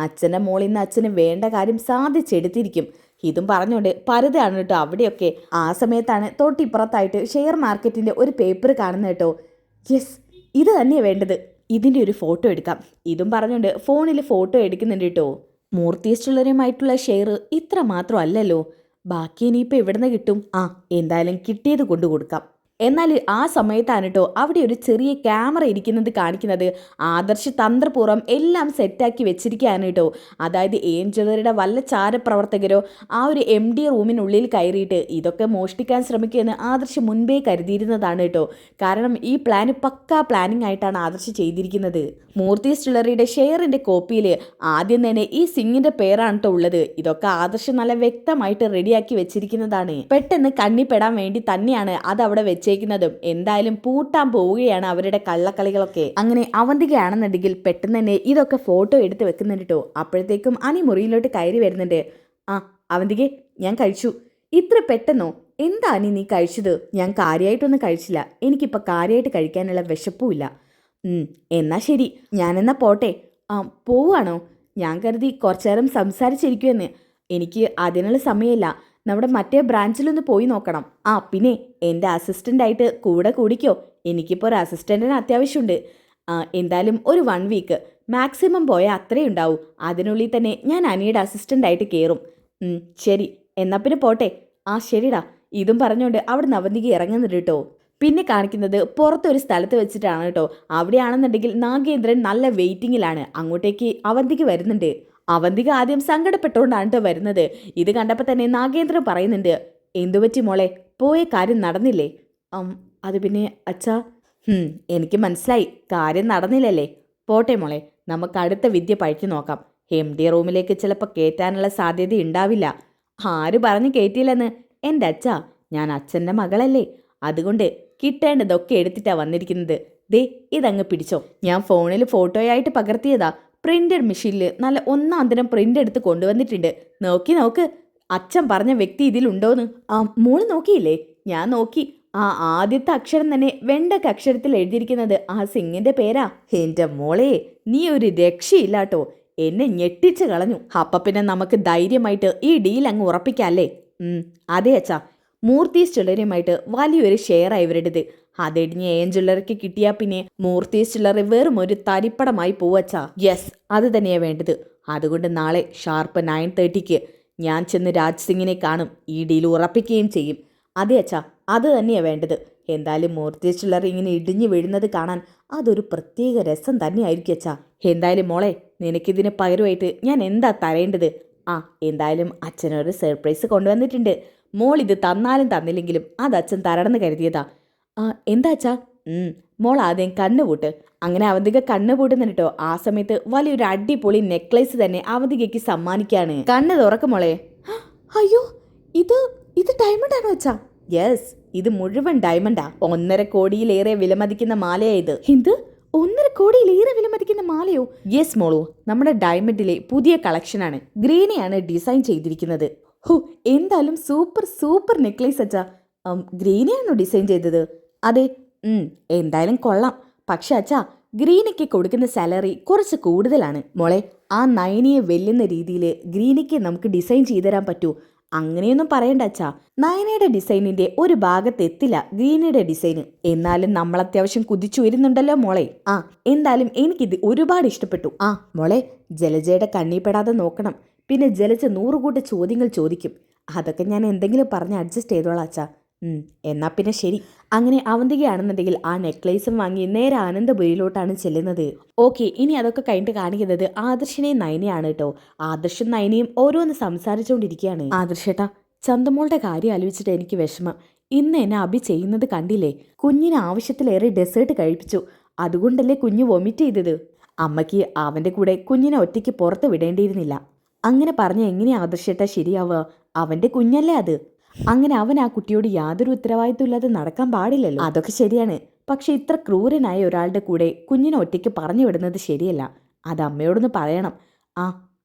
അച്ഛൻ്റെ മോളിൽ നിന്ന് അച്ഛന് വേണ്ട കാര്യം സാധിച്ചെടുത്തിരിക്കും. ഇതും പറഞ്ഞുകൊണ്ട് പരതയാണ് കേട്ടോ അവിടെയൊക്കെ. ആ സമയത്താണ് തൊട്ടിപ്പുറത്തായിട്ട് ഷെയർ മാർക്കറ്റിൻ്റെ ഒരു പേപ്പർ കാണുന്നത് കേട്ടോ. യെസ്, ഇത് തന്നെയാണ് വേണ്ടത്. ഇതിൻ്റെ ഒരു ഫോട്ടോ എടുക്കാം. ഇതും പറഞ്ഞുകൊണ്ട് ഫോണിൽ ഫോട്ടോ എടുക്കുന്നുണ്ട് കേട്ടോ. മൂർത്തി ജ്വല്ലറിയുമായിട്ടുള്ള ഷെയർ ഇത്ര മാത്രമല്ലല്ലോ. ബാക്കി ഇനിയിപ്പോൾ എവിടുന്ന് കിട്ടും? എന്തായാലും കിട്ടിയത് കൊണ്ടു കൊടുക്കാം. എന്നാൽ ആ സമയത്താണ് കേട്ടോ അവിടെ ഒരു ചെറിയ ക്യാമറ ഇരിക്കുന്നത് കാണിക്കുന്നത്. ആദർശ് തന്ത്രപൂർവ്വം എല്ലാം സെറ്റാക്കി വെച്ചിരിക്കുകയാണ് കേട്ടോ. അതായത് ജ്വല്ലറിയുടെ വല്ല ചാരപ്രവർത്തകരോ ആ ഒരു MD റൂമിനുള്ളിൽ കയറിയിട്ട് ഇതൊക്കെ മോഷ്ടിക്കാൻ ശ്രമിക്കുമെന്ന് ആദർശ് മുൻപേ കരുതിയിരുന്നതാണ് കേട്ടോ. കാരണം ഈ പ്ലാന് പക്കാ പ്ലാനിങ് ആയിട്ടാണ് ആദർശ് ചെയ്തിരിക്കുന്നത്. മൂർത്തി ജ്വല്ലറിയുടെ ഷെയറിൻ്റെ കോപ്പിയിൽ ആദ്യം തന്നെ ഈ സിംഗിൻ്റെ പേരാണ് കേട്ടോ ഉള്ളത്. ഇതൊക്കെ ആദർശ് നല്ല വ്യക്തമായിട്ട് റെഡിയാക്കി വെച്ചിരിക്കുന്നതാണ്. പെട്ടെന്ന് കണ്ണിപ്പെടാൻ വേണ്ടി തന്നെയാണ് അത് അവിടെ വെച്ചേക്കുന്നതും. എന്തായാലും പൂട്ടാൻ പോവുകയാണ് അവരുടെ കള്ളക്കളികളൊക്കെ. അങ്ങനെ അവന്തികയാണെന്നുണ്ടെങ്കിൽ പെട്ടെന്ന് തന്നെ ഇതൊക്കെ ഫോട്ടോ എടുത്ത് വെക്കുന്നുണ്ട് കേട്ടോ. അപ്പോഴത്തേക്കും അനി മുറിയിലോട്ട് കയറി വരുന്നുണ്ട്. അവന്തികെ, ഞാൻ കഴിച്ചു. ഇത്ര പെട്ടെന്നോ? എന്താ അനി നീ കഴിച്ചത്? ഞാൻ കാര്യമായിട്ടൊന്നും കഴിച്ചില്ല. എനിക്കിപ്പോൾ കാര്യമായിട്ട് കഴിക്കാനുള്ള വിശപ്പുമില്ല. എന്നാ ശരി, ഞാനെന്നാ പോട്ടെ. പോവാണോ? ഞാൻ കരുതി കുറച്ചു നേരം സംസാരിച്ചിരിക്കുമെന്ന്. എനിക്ക് അതിനുള്ള സമയമില്ല. നമ്മുടെ മറ്റേ ബ്രാഞ്ചിലൊന്ന് പോയി നോക്കണം. പിന്നെ എൻ്റെ അസിസ്റ്റൻ്റായിട്ട് കൂടെ കൂടിക്കോ. എനിക്കിപ്പോൾ ഒരു അസിസ്റ്റൻറ്റിന് അത്യാവശ്യമുണ്ട്. എന്തായാലും ഒരു 1 വീക്ക് മാക്സിമം പോയാൽ അത്രയും ഉണ്ടാവും. അതിനുള്ളിൽ തന്നെ ഞാൻ അനിയുടെ അസിസ്റ്റൻ്റായിട്ട് കയറും. ശരി, എന്നാൽ പിന്നെ പോട്ടെ. ശരിടാ. ഇതും പറഞ്ഞുകൊണ്ട് അവിടെ നിന്ന് അവന്തിക ഇറങ്ങുന്നുണ്ട് കേട്ടോ. പിന്നെ കാണിക്കുന്നത് പുറത്തൊരു സ്ഥലത്ത് വെച്ചിട്ടാണ് കേട്ടോ. അവിടെയാണെന്നുണ്ടെങ്കിൽ നാഗേന്ദ്രൻ നല്ല വെയിറ്റിങ്ങിലാണ്. അങ്ങോട്ടേക്ക് അവന്തിക വരുന്നുണ്ട്. അവന്തിക ആദ്യം സങ്കടപ്പെട്ടുകൊണ്ടാണ് കേട്ടോ വരുന്നത്. ഇത് കണ്ടപ്പോൾ തന്നെ നാഗേന്ദ്രൻ പറയുന്നുണ്ട്, എന്തുപറ്റി മോളെ? പോയ കാര്യം നടന്നില്ലേ? അത് പിന്നെ അച്ഛാ, എനിക്ക് മനസ്സിലായി, കാര്യം നടന്നില്ലല്ലേ. പോട്ടെ മോളെ, നമുക്ക് അടുത്ത വിദ്യ പഴിച്ചു നോക്കാം. MD റൂമിലേക്ക് ചിലപ്പോൾ കയറ്റാനുള്ള സാധ്യത ഉണ്ടാവില്ല. ആര് പറഞ്ഞു കയറ്റിയില്ലെന്ന്? എൻ്റെ അച്ഛാ, ഞാൻ അച്ഛൻ്റെ മകളല്ലേ, അതുകൊണ്ട് കിട്ടേണ്ടതൊക്കെ എടുത്തിട്ടാ വന്നിരിക്കുന്നത്. ദേ ഇതങ്ങ് പിടിച്ചോ. ഞാൻ ഫോണിൽ ഫോട്ടോയായിട്ട് പകർത്തിയതാ. പ്രിന്റഡ് മെഷീനിൽ നല്ല ഒന്നാം തരം പ്രിന്റ് എടുത്ത് കൊണ്ടുവന്നിട്ടുണ്ട്. നോക്ക് അച്ഛൻ പറഞ്ഞ വ്യക്തി ഇതിലുണ്ടോന്ന്. മോള് നോക്കിയില്ലേ? ഞാൻ നോക്കി. ആദ്യത്തെ അക്ഷരം തന്നെ വെണ്ടക്ക അക്ഷരത്തിൽ എഴുതിയിരിക്കുന്നത് ആ സിംഗിന്റെ പേരാ. എൻ്റെ മോളെ, നീ ഒരു രക്ഷയില്ലാട്ടോ. എന്നെ ഞെട്ടിച്ച് കളഞ്ഞു. അപ്പൊ പിന്നെ നമുക്ക് ധൈര്യമായിട്ട് ഈ ഡീൽ അങ്ങ് ഉറപ്പിക്കാല്ലേ? അതെ അച്ഛാ. മൂർത്തീസ് ജ്വല്ലറിയുമായിട്ട് വലിയൊരു ഷെയറായി ഇവരുടേത്. അതിടിഞ്ഞ് ജ്വല്ലറിക്ക് കിട്ടിയാൽ പിന്നെ മൂർത്തീസ് ജ്വല്ലറി വെറും ഒരു തരിപ്പടമായി പോവച്ചാ. യെസ്, അത് തന്നെയാ വേണ്ടത്. അതുകൊണ്ട് നാളെ ഷാർപ്പ് 9:30 ഞാൻ ചെന്ന് രാജ് സിംഗിനെ കാണും. ഈ ഡീൽ ഉറപ്പിക്കുകയും ചെയ്യും. അതെ അച്ഛാ, അത് തന്നെയാണ് വേണ്ടത്. എന്തായാലും മൂർത്തീസ് ജ്വല്ലറി ഇങ്ങനെ ഇടിഞ്ഞു വീഴുന്നത് കാണാൻ അതൊരു പ്രത്യേക രസം തന്നെയായിരിക്കും അച്ഛാ. എന്തായാലും മോളെ, നിനക്കിതിന് പകരമായിട്ട് ഞാൻ എന്താ തരേണ്ടത്? എന്തായാലും അച്ഛനൊരു സർപ്രൈസ് കൊണ്ടുവന്നിട്ടുണ്ട്. മോൾ ഇത് തന്നാലും തന്നില്ലെങ്കിലും അത് അച്ഛൻ തരണമെന്ന് കരുതിയതാ. എന്താ അച്ഛാ? മോൾ ആദ്യം കണ്ണുപൂട്ട്. അങ്ങനെ അവന്തിക കണ്ണുപൂട്ടുന്നു കേട്ടോ. ആ സമയത്ത് വലിയൊരു അടിപൊളി നെക്ലേസ് തന്നെ അവന്തികയ്ക്ക് സമ്മാനിക്കാണ്. കണ്ണ് തുറക്കും മോളെ. അയ്യോ, ഇത് ഡയമണ്ട് ആണോ അച്ഛാ? യെസ്, ഇത് മുഴുവൻ ഡയമണ്ടാ. 1.5 കോടിയിലേറെ വിലമതിക്കുന്ന മാലയാ ഇത്. 1.5 കോടിയിലേറെ വിലമതിക്കുന്ന മാലയോ? യെസ് മോളു, നമ്മുടെ ഡയമണ്ടിലെ പുതിയ കളക്ഷനാണ്. ഗ്രീനെയാണ് ഡിസൈൻ ചെയ്തിരിക്കുന്നത്. എന്തായാലും സൂപ്പർ നെക്ലേസ് അച്ഛാ. ഗ്രീനെയാണോ ഡിസൈൻ ചെയ്തത്? അതെ. എന്തായാലും കൊള്ളാം. പക്ഷെ അച്ഛാ, ഗ്രീനയ്ക്ക് കൊടുക്കുന്ന സാലറി കുറച്ച് കൂടുതലാണ്. മോളെ, ആ നയനിയെ വെല്ലുന്ന രീതിയിൽ ഗ്രീനയ്ക്ക് നമുക്ക് ഡിസൈൻ ചെയ്തു തരാൻ പറ്റൂ. അങ്ങനെയൊന്നും പറയണ്ട അച്ഛാ. നയനയുടെ ഡിസൈനിന്റെ ഒരു ഭാഗത്തെത്തില്ല ഗ്രീനയുടെ ഡിസൈന്. എന്നാലും നമ്മൾ അത്യാവശ്യം കുതിച്ചുയരുന്നുണ്ടല്ലോ മോളെ. എന്തായാലും എനിക്കിത് ഒരുപാട് ഇഷ്ടപ്പെട്ടു. മോളെ, ജലജയുടെ കണ്ണിപ്പെടാതെ നോക്കണം. പിന്നെ ജലജ 100 കൂട്ട് ചോദ്യങ്ങൾ ചോദിക്കും. അതൊക്കെ ഞാൻ എന്തെങ്കിലും പറഞ്ഞ് അഡ്ജസ്റ്റ് ചെയ്തോളാം അച്ഛാ. എന്നാ പിന്നെ ശരി. അങ്ങനെ അവന്തികയാണെന്നുണ്ടെങ്കിൽ ആ നെക്ലേസും വാങ്ങി നേരെ ആനന്ദപുരിയിലോട്ടാണ് ചെല്ലുന്നത്. ഓക്കെ, ഇനി അതൊക്കെ കഴിഞ്ഞിട്ട് കാണിക്കുന്നത് ആദർശിനെയും നയനയാണ് കേട്ടോ. ആദർശും നയനയും ഓരോന്ന് സംസാരിച്ചുകൊണ്ടിരിക്കുകയാണ്. ആദർശേട്ടാ, ചന്തമോളുടെ കാര്യം ആലോചിച്ചിട്ട് എനിക്ക് വിഷമം. ഇന്ന് എന്നെ അഭി ചെയ്യുന്നത് കണ്ടില്ലേ? കുഞ്ഞിന് ആവശ്യത്തിലേറെ ഡെസേർട്ട് കഴിപ്പിച്ചു. അതുകൊണ്ടല്ലേ കുഞ്ഞ് വൊമിറ്റ് ചെയ്തത്. അമ്മയ്ക്ക് അവൻ്റെ കൂടെ കുഞ്ഞിനെ ഒറ്റയ്ക്ക് പുറത്ത് വിടേണ്ടിയിരുന്നില്ല. അങ്ങനെ പറഞ്ഞ എങ്ങനെയാ ആദർശേട്ടാ ശരിയാവുക? അവൻ്റെ കുഞ്ഞല്ലേ അത്. അങ്ങനെ അവൻ ആ കുട്ടിയോട് യാതൊരു ഉത്തരവാദിത്വം ഇല്ലാതെ നടക്കാൻ പാടില്ലല്ലോ. അതൊക്കെ ശരിയാണ്. പക്ഷെ ഇത്ര ക്രൂരനായ ഒരാളുടെ കൂടെ കുഞ്ഞിനെ ഒറ്റയ്ക്ക് പറഞ്ഞു വിടുന്നത് ശരിയല്ല. അത് അമ്മയോടൊന്ന് പറയണം.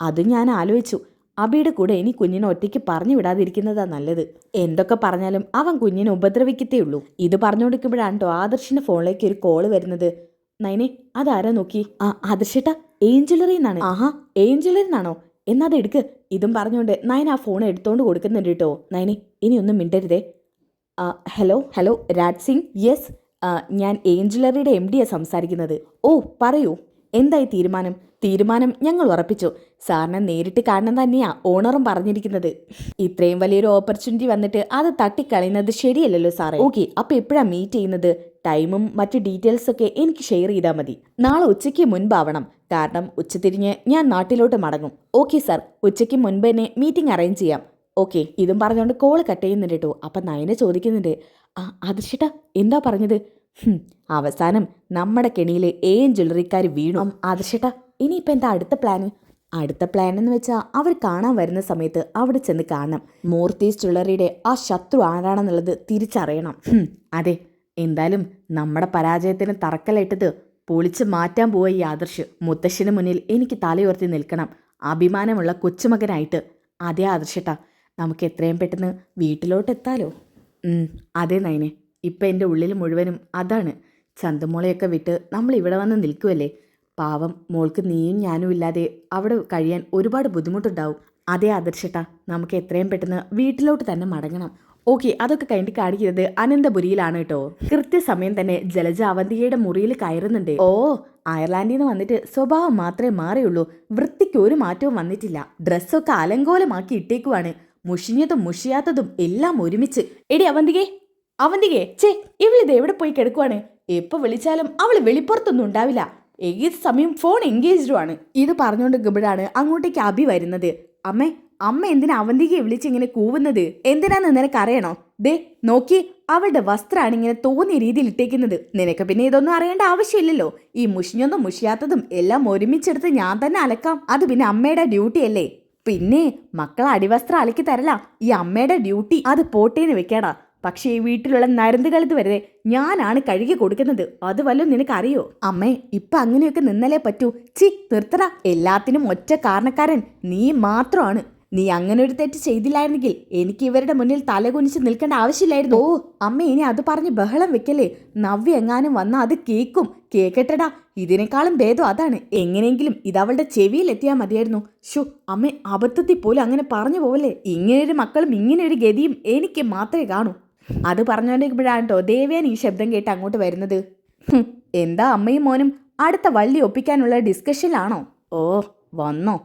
അത് ഞാൻ ആലോചിച്ചു. അബിയുടെ കൂടെ ഇനി കുഞ്ഞിനെ ഒറ്റയ്ക്ക് പറഞ്ഞു വിടാതിരിക്കുന്നതാ നല്ലത്. എന്തൊക്കെ പറഞ്ഞാലും അവൻ കുഞ്ഞിനെ ഉപദ്രവിക്കത്തേ ഉള്ളൂ. ഇത് പറഞ്ഞുകൊണ്ടിരിക്കുമ്പോഴാണ് കേട്ടോ ആദർശിന്റെ ഫോണിലേക്ക് ഒരു കോള് വരുന്നത്. നൈനെ, അതാരാ നോക്കി? ആദർശേട്ടാ, ഏഞ്ചലറിന്നാണ്. ഏഞ്ചലറിന്നാണോ? എന്നാ അത് എടുക്ക്. ഇതും പറഞ്ഞുകൊണ്ട് നയൻ ആ ഫോൺ എടുത്തോണ്ട് കൊടുക്കുന്നുണ്ട് കേട്ടോ. നയനെ, ഇനി ഒന്നും മിണ്ടരുതേ. ഹലോ രാജ് സിംഗ്. യെസ്, ഞാൻ ഏഞ്ചലറിയുടെ MD സംസാരിക്കുന്നത്. പറയൂ, എന്തായി തീരുമാനം ഞങ്ങൾ ഉറപ്പിച്ചു. സാറിനെ നേരിട്ട് കാണണം തന്നെയാ ഓണറും പറഞ്ഞിരിക്കുന്നത്. ഇത്രയും വലിയൊരു ഓപ്പർച്യൂണിറ്റി വന്നിട്ട് അത് തട്ടിക്കളയുന്നത് ശരിയല്ലല്ലോ സാറേ. ഓക്കെ, അപ്പൊ എപ്പോഴാ മീറ്റ് ചെയ്യുന്നത്? ടൈമും മറ്റു ഡീറ്റെയിൽസ് ഒക്കെ എനിക്ക് ഷെയർ ചെയ്താൽ മതി. നാളെ ഉച്ചയ്ക്ക് മുൻപാവണം. കാരണം ഉച്ചതിരിഞ്ഞ് ഞാൻ നാട്ടിലോട്ട് മടങ്ങും. ഓക്കെ സാർ, ഉച്ചയ്ക്ക് മുൻപ് തന്നെ മീറ്റിംഗ് അറേഞ്ച് ചെയ്യാം. ഓക്കെ. ഇതും പറഞ്ഞുകൊണ്ട് കോള് കട്ട് ചെയ്യുന്നുണ്ട് കേട്ടോ. അപ്പം നയനെ ചോദിക്കുന്നുണ്ട്, ആദർശേട്ടാ എന്താ പറഞ്ഞത്? അവസാനം നമ്മുടെ കെണിയിൽ ജ്വല്ലറിക്കാർ വീണു. ആദർശേട്ടാ, ഇനിയിപ്പോൾ എന്താ അടുത്ത പ്ലാൻ എന്ന് വെച്ചാൽ അവർ കാണാൻ വരുന്ന സമയത്ത് അവിടെ ചെന്ന് കാണണം. മൂർത്തീസ് ജ്വല്ലറിയുടെ ആ ശത്രു ആരാണെന്നുള്ളത് തിരിച്ചറിയണം. അതെ, എന്തായാലും നമ്മുടെ പരാജയത്തിന് തറക്കല്ലിട്ടത് പൊളിച്ച് മാറ്റാൻ പോയ ഈ ആദർശ് മുത്തശ്ശിന് മുന്നിൽ എനിക്ക് തലയുയർത്തി നിൽക്കണം, അഭിമാനമുള്ള കൊച്ചുമകനായിട്ട്. അതേ ആദർശേട്ടാ, നമുക്ക് എത്രയും പെട്ടെന്ന് വീട്ടിലോട്ട് എത്താലോ? അതെ നയനെ, ഇപ്പം എൻ്റെ ഉള്ളിൽ മുഴുവനും അതാണ്. ചന്തമോളെയൊക്കെ വിട്ട് നമ്മൾ ഇവിടെ വന്ന് നിൽക്കുമല്ലേ. പാവം മോൾക്ക് നീയും ഞാനും ഇല്ലാതെ അവിടെ കഴിയാൻ ഒരുപാട് ബുദ്ധിമുട്ടുണ്ടാവും. അതേ ആദർശേട്ടാ, നമുക്ക് എത്രയും പെട്ടെന്ന് വീട്ടിലോട്ട് തന്നെ മടങ്ങണം. ഓക്കെ, അതൊക്കെ കഴിഞ്ഞിട്ട് കാണിക്കുന്നത് അനന്തപുരിയിലാണ് കേട്ടോ. കൃത്യസമയം തന്നെ ജലജ അവന്തികയുടെ മുറിയിൽ കയറുന്നുണ്ട്. അയർലാൻഡിൽ നിന്ന് വന്നിട്ട് സ്വഭാവം മാത്രമേ മാറിയുള്ളൂ, വൃത്തിക്ക് ഒരു മാറ്റവും വന്നിട്ടില്ല. ഡ്രസ്സൊക്കെ അലങ്കോലമാക്കി ഇട്ടേക്കുവാണ്, മുഷിഞ്ഞതും മുഷിയാത്തതും എല്ലാം ഒരുമിച്ച്. എടി അവന്തികേ ചേ, ഇവളിത് എവിടെ പോയി കിടക്കുവാണ്? എപ്പോ വിളിച്ചാലും അവള് വെളിപ്പുറത്തൊന്നും ഉണ്ടാവില്ല, ഏത് സമയം ഫോൺ എൻഗേജ്ഡുമാണ്. ഇത് പറഞ്ഞുകൊണ്ടിരിക്കുമ്പോഴാണ് അങ്ങോട്ടേക്ക് അഭി വരുന്നത്. അമ്മ എന്തിനാ അവന്തികയെ വിളിച്ചിങ്ങനെ കൂവുന്നത്? എന്തിനാന്ന് നിനക്ക് അറിയണോ? ദേ നോക്കി, അവളുടെ വസ്ത്രമാണ് ഇങ്ങനെ തോന്നിയ രീതിയിൽ ഇട്ടേക്കുന്നത്. നിനക്ക് പിന്നെ ഇതൊന്നും അറിയേണ്ട ആവശ്യമില്ലല്ലോ. ഈ മുഷിഞ്ഞൊന്നും മുഷിയാത്തതും എല്ലാം ഒരുമിച്ചെടുത്ത് ഞാൻ തന്നെ അലക്കാം. അത് പിന്നെ അമ്മയുടെ ഡ്യൂട്ടി അല്ലേ. പിന്നെ മക്കളെ അടിവസ്ത്രം അലക്കി തരല ഈ അമ്മയുടെ ഡ്യൂട്ടി. അത് പോട്ടേന്ന് വെക്കാടാ. പക്ഷേ ഈ വീട്ടിലുള്ള നരന്തുകളത് വരെ ഞാനാണ് കഴുകി കൊടുക്കുന്നത്. അത് വല്ലതും നിനക്കറിയോ? അമ്മേ, ഇപ്പൊ അങ്ങനെയൊക്കെ നിന്നലേ പറ്റൂ. നിർത്തട. എല്ലാത്തിനും ഒറ്റ കാരണക്കാരൻ നീ മാത്രമാണ്. നീ അങ്ങനെ ഒരു തെറ്റ് ചെയ്തില്ലായിരുന്നെങ്കിൽ എനിക്ക് ഇവരുടെ മുന്നിൽ തലകുനിച്ച് നിൽക്കേണ്ട ആവശ്യമില്ലായിരുന്നു. ഓ അമ്മ, ഇനി അത് പറഞ്ഞ് ബഹളം വെക്കല്ലേ. നവ്യ എങ്ങാനും വന്നാൽ അത് കേക്കട്ടെടാ. ഇതിനേക്കാളും ഭേദം അതാണ്. എങ്ങനെയെങ്കിലും ഇതവളുടെ ചെവിയിൽ എത്തിയാൽ മതിയായിരുന്നു. അമ്മ, അബദ്ധത്തിൽ പോലും അങ്ങനെ പറഞ്ഞു പോവല്ലേ. ഇങ്ങനെയൊരു മക്കളും ഇങ്ങനെയൊരു ഗതിയും എനിക്ക് മാത്രമേ കാണൂ. അത് പറഞ്ഞുകൊണ്ടിരിക്കുമ്പോഴാണ് കേട്ടോ ദേവ്യാൻ ഈ ശബ്ദം കേട്ട് അങ്ങോട്ട് വരുന്നത്. എന്താ അമ്മയും മോനും അടുത്ത വള്ളി ഒപ്പിക്കാനുള്ള ഡിസ്കഷനിലാണോ? ഓ വന്നോ?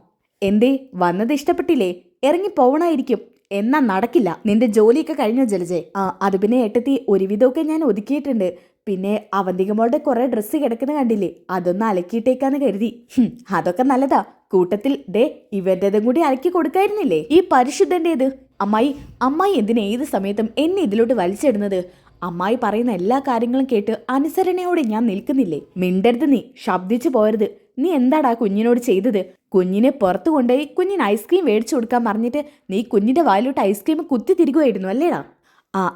എന്തേ വന്നത് ഇഷ്ടപ്പെട്ടില്ലേ? ഇറങ്ങി പോവണായിരിക്കും. എന്നാ നടക്കില്ല. നിന്റെ ജോലിയൊക്കെ കഴിഞ്ഞോ ജലജെ? അത് പിന്നെ ഏട്ടത്തി ഒരുവിധമൊക്കെ ഞാൻ ഒതുക്കിയിട്ടുണ്ട്. പിന്നെ അവന്തികമോളുടെ കുറെ ഡ്രസ്സ് കിടക്കുന്ന കണ്ടില്ലേ, അതൊന്ന് അലക്കിയിട്ടേക്കാന്ന് കരുതി. അതൊക്കെ നല്ലതാ. കൂട്ടത്തിൽ ഇവന്റേതും കൂടി അലക്കി കൊടുക്കായിരുന്നില്ലേ? ഈ പരിശുദ്ധന്റേത്. അമ്മായി എന്തിനാ ഏത് സമയത്തും എന്നെ ഇതിലോട്ട് വലിച്ചിടുന്നത്? അമ്മായി പറയുന്ന എല്ലാ കാര്യങ്ങളും കേട്ട് അനുസരണയോടെ ഞാൻ നിൽക്കുന്നില്ലേ? മിണ്ടരുത്, നീ ശബ്ദിച്ചു പോരുത്. നീ എന്താടാ കുഞ്ഞിനോട് ചെയ്തത്? കുഞ്ഞിനെ പുറത്തു കൊണ്ടുപോയി കുഞ്ഞിന് ഐസ്ക്രീം മേടിച്ചു കൊടുക്കാൻ പറഞ്ഞിട്ട് നീ കുഞ്ഞിന്റെ വായിലോട്ട് ഐസ്ക്രീം കുത്തി തിരികുമായിരുന്നു അല്ലേടാ?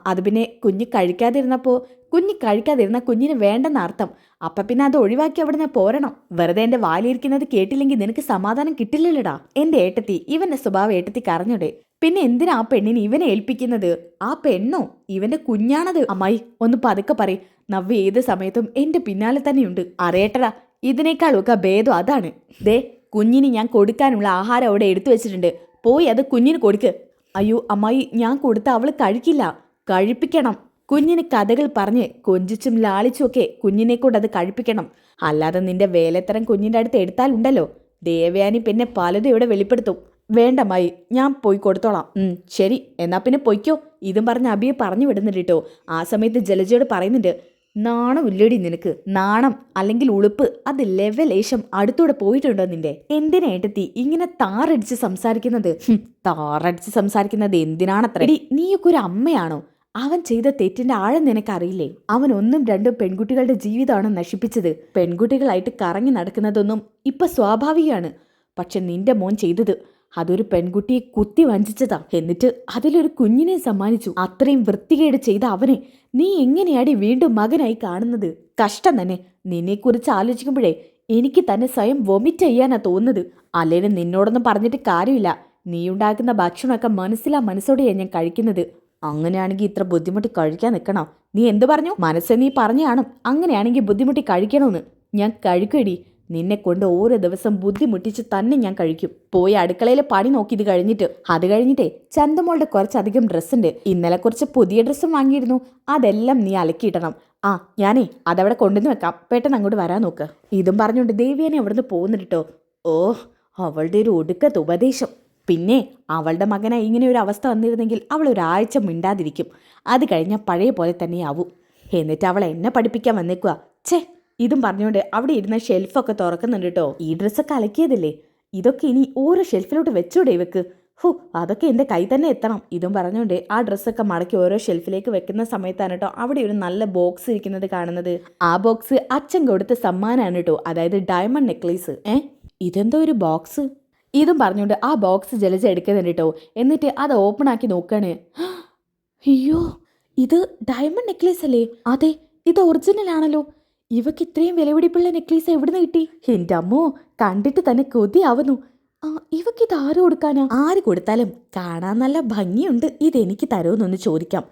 അത് പിന്നെ കുഞ്ഞ് കഴിക്കാതിരുന്ന കുഞ്ഞിന് വേണ്ടെന്ന അർത്ഥം. അപ്പം പിന്നെ അത് ഒഴിവാക്കി അവിടുന്ന് പോരണം. വെറുതെ എൻ്റെ വാലിയിരിക്കുന്നത് കേട്ടില്ലെങ്കിൽ നിനക്ക് സമാധാനം കിട്ടില്ലല്ലോടാ. എൻ്റെ ഏട്ടത്തി, ഇവന്റെ സ്വഭാവം ഏട്ടത്തിക്ക് അറിഞ്ഞൂടെ? പിന്നെ എന്തിനാ ആ പെണ്ണിന് ഇവനെ ഏൽപ്പിക്കുന്നത്? ആ പെണ്ണോ ഇവന്റെ കുഞ്ഞാണത്. അമ്മായി ഒന്ന് പതുക്കെ പറയും. നവ്യ ഏത് സമയത്തും എന്റെ പിന്നാലെ തന്നെയുണ്ട്. അറിയട്ടടാ, ഇതിനേക്കാളൊക്കെ ഭേദം അതാണ്. കുഞ്ഞിന് ഞാൻ കൊടുക്കാനുള്ള ആഹാരം അവിടെ എടുത്തു വെച്ചിട്ടുണ്ട്. പോയി അത് കുഞ്ഞിന് കൊടുക്ക്. അയ്യോ അമ്മായി, ഞാൻ കൊടുത്ത അവള് കഴിക്കില്ല. കഴിപ്പിക്കണം. കുഞ്ഞിന് കഥകൾ പറഞ്ഞ് കൊഞ്ചിച്ചും ലാളിച്ചും ഒക്കെ കുഞ്ഞിനെ കൊണ്ട് അത് കഴിപ്പിക്കണം. അല്ലാതെ നിന്റെ വേലത്തരം കുഞ്ഞിന്റെ അടുത്ത് എടുത്താലുണ്ടല്ലോ ദേവയാനി പിന്നെ പലതും ഇവിടെ വെളിപ്പെടുത്തും. വേണ്ടമ്മായി, ഞാൻ പോയി കൊടുത്തോളാം. ശരി, എന്നാ പിന്നെ പൊയ്ക്കോ. ഇതും പറഞ്ഞ് അബിയെ പറഞ്ഞു വിടുന്നുണ്ട് കേട്ടോ. ആ സമയത്ത് ജലജയോട് പറയുന്നുണ്ട്, നാണം ഇല്ലേടി നിനക്ക്? നാണം അല്ലെങ്കിൽ ഉളുപ്പ്, അത് ലെവലേശം അടുത്തൂടെ പോയിട്ടുണ്ടോ നിന്റെ? എന്തിനാ ഏട്ടത്തി ഇങ്ങനെ താറടിച്ച് സംസാരിക്കുന്നത്? താറടിച്ച് സംസാരിക്കുന്നത് എന്തിനാണത്ര? നീയൊക്കെ ഒരു അമ്മയാണോ? അവൻ ചെയ്ത തെറ്റിന്റെ ആഴം നിനക്കറിയില്ലേ? അവൻ 1ഉം 2ഉം പെൺകുട്ടികളുടെ ജീവിതമാണ് നശിപ്പിച്ചത്. പെൺകുട്ടികളായിട്ട് കറങ്ങി നടക്കുന്നതൊന്നും ഇപ്പൊ സ്വാഭാവികമാണ്. പക്ഷെ നിന്റെ മോൻ ചെയ്തത് അതൊരു പെൺകുട്ടിയെ കുത്തി വഞ്ചിച്ചതാ. എന്നിട്ട് അതിലൊരു കുഞ്ഞിനെ സമ്മാനിച്ചു. അത്രയും വൃത്തികേട് ചെയ്ത അവനെ നീ എങ്ങനെയാടി വീണ്ടും മകനായി കാണുന്നത്? കഷ്ടം തന്നെ. നിന്നെക്കുറിച്ച് ആലോചിക്കുമ്പോഴേ എനിക്ക് തന്നെ സ്വയം വൊമിറ്റ് ചെയ്യാനാ തോന്നുന്നത്. അല്ലേലും നിന്നോടൊന്നും പറഞ്ഞിട്ട് കാര്യമില്ല. നീ ഉണ്ടാക്കുന്ന ഭക്ഷണമൊക്കെ മനസ്സോടെയാണ് ഞാൻ കഴിക്കുന്നത്. അങ്ങനെയാണെങ്കിൽ ഇത്ര ബുദ്ധിമുട്ടി കഴിക്കാൻ നിൽക്കണോ? നീ എന്ത് പറഞ്ഞു? മനസ്സെ നീ പറഞ്ഞു കാണും അങ്ങനെയാണെങ്കിൽ ബുദ്ധിമുട്ടി കഴിക്കണമെന്ന്. ഞാൻ കഴിക്കുമെടി. നിന്നെ കൊണ്ട് ഓരോ ദിവസം ബുദ്ധിമുട്ടിച്ച് തന്നെ ഞാൻ കഴിക്കും. പോയി അടുക്കളയിലെ പണി നോക്കി അത് കഴിഞ്ഞിട്ടേ ചന്തമോളുടെ കുറച്ചധികം ഡ്രസ്സുണ്ട്. ഇന്നലെ കുറച്ച് പുതിയ ഡ്രസ്സും വാങ്ങിയിരുന്നു. അതെല്ലാം നീ അലക്കിയിടണം. ഞാനേ അതവിടെ കൊണ്ടുവന്ന് വെക്കാം. പെട്ടെന്ന് അങ്ങോട്ട് വരാൻ നോക്ക്. ഇതും പറഞ്ഞുകൊണ്ട് ദേവ്യാനി അവിടുന്ന് പോകുന്നുട്ടോ. അവളുടെ ഒരു ഒടുക്കത്തെ ഉപദേശം. പിന്നെ അവളുടെ മകനായി ഇങ്ങനെ ഒരു അവസ്ഥ വന്നിരുന്നെങ്കിൽ അവൾ ഒരാഴ്ച മിണ്ടാതിരിക്കും. അത് കഴിഞ്ഞാൽ പഴയ പോലെ തന്നെയാവും. എന്നിട്ട് അവൾ എന്നെ പഠിപ്പിക്കാൻ വന്നേക്കുക. ഇതും പറഞ്ഞുകൊണ്ട് അവിടെ ഇരുന്ന ഷെൽഫൊക്കെ തുറക്കുന്നുണ്ട് കേട്ടോ. ഈ ഡ്രസ്സൊക്കെ അലക്കിയതല്ലേ, ഇതൊക്കെ ഇനി ഓരോ ഷെൽഫിലോട്ട് വെച്ചൂടെ ഇവക്ക്? അതൊക്കെ എൻ്റെ കൈ തന്നെ എത്തണം. ഇതും പറഞ്ഞുകൊണ്ട് ആ ഡ്രസ്സൊക്കെ മടക്കി ഓരോ ഷെൽഫിലേക്ക് വെക്കുന്ന സമയത്താണ് കേട്ടോ അവിടെ ഒരു നല്ല ബോക്സ് ഇരിക്കുന്നത് കാണുന്നത്. ആ ബോക്സ് അച്ഛൻ കൊടുത്ത സമ്മാനമാണ് കേട്ടോ, അതായത് ഡയമണ്ട് നെക്ലേസ്. ഇതെന്തോ ഒരു ബോക്സ്? ഇതും പറഞ്ഞുകൊണ്ട് ആ ബോക്സ് ജലജ എടുക്കുന്നുണ്ട് കേട്ടോ. എന്നിട്ട് അത് ഓപ്പൺ ആക്കി നോക്കാണ്. അയ്യോ, ഇത് ഡയമണ്ട് നെക്ലേസ് അല്ലേ? അതെ, ഇത് ഒറിജിനൽ ആണല്ലോ. ഇവക്ക് ഇത്രയും വിലപിടിപ്പുള്ള നെക്ലേസ് എവിടുന്ന് കിട്ടി? എൻ്റെ അമ്മോ, കണ്ടിട്ട് തന്നെ കൊതിയാവുന്നു. ഇവക്ക് ഇത് ആര് കൊടുക്കാനാ? ആര് കൊടുത്താലും കാണാൻ നല്ല ഭംഗിയുണ്ട്. ഇതെനിക്ക് തരുമെന്നൊന്ന് ചോദിക്കാം.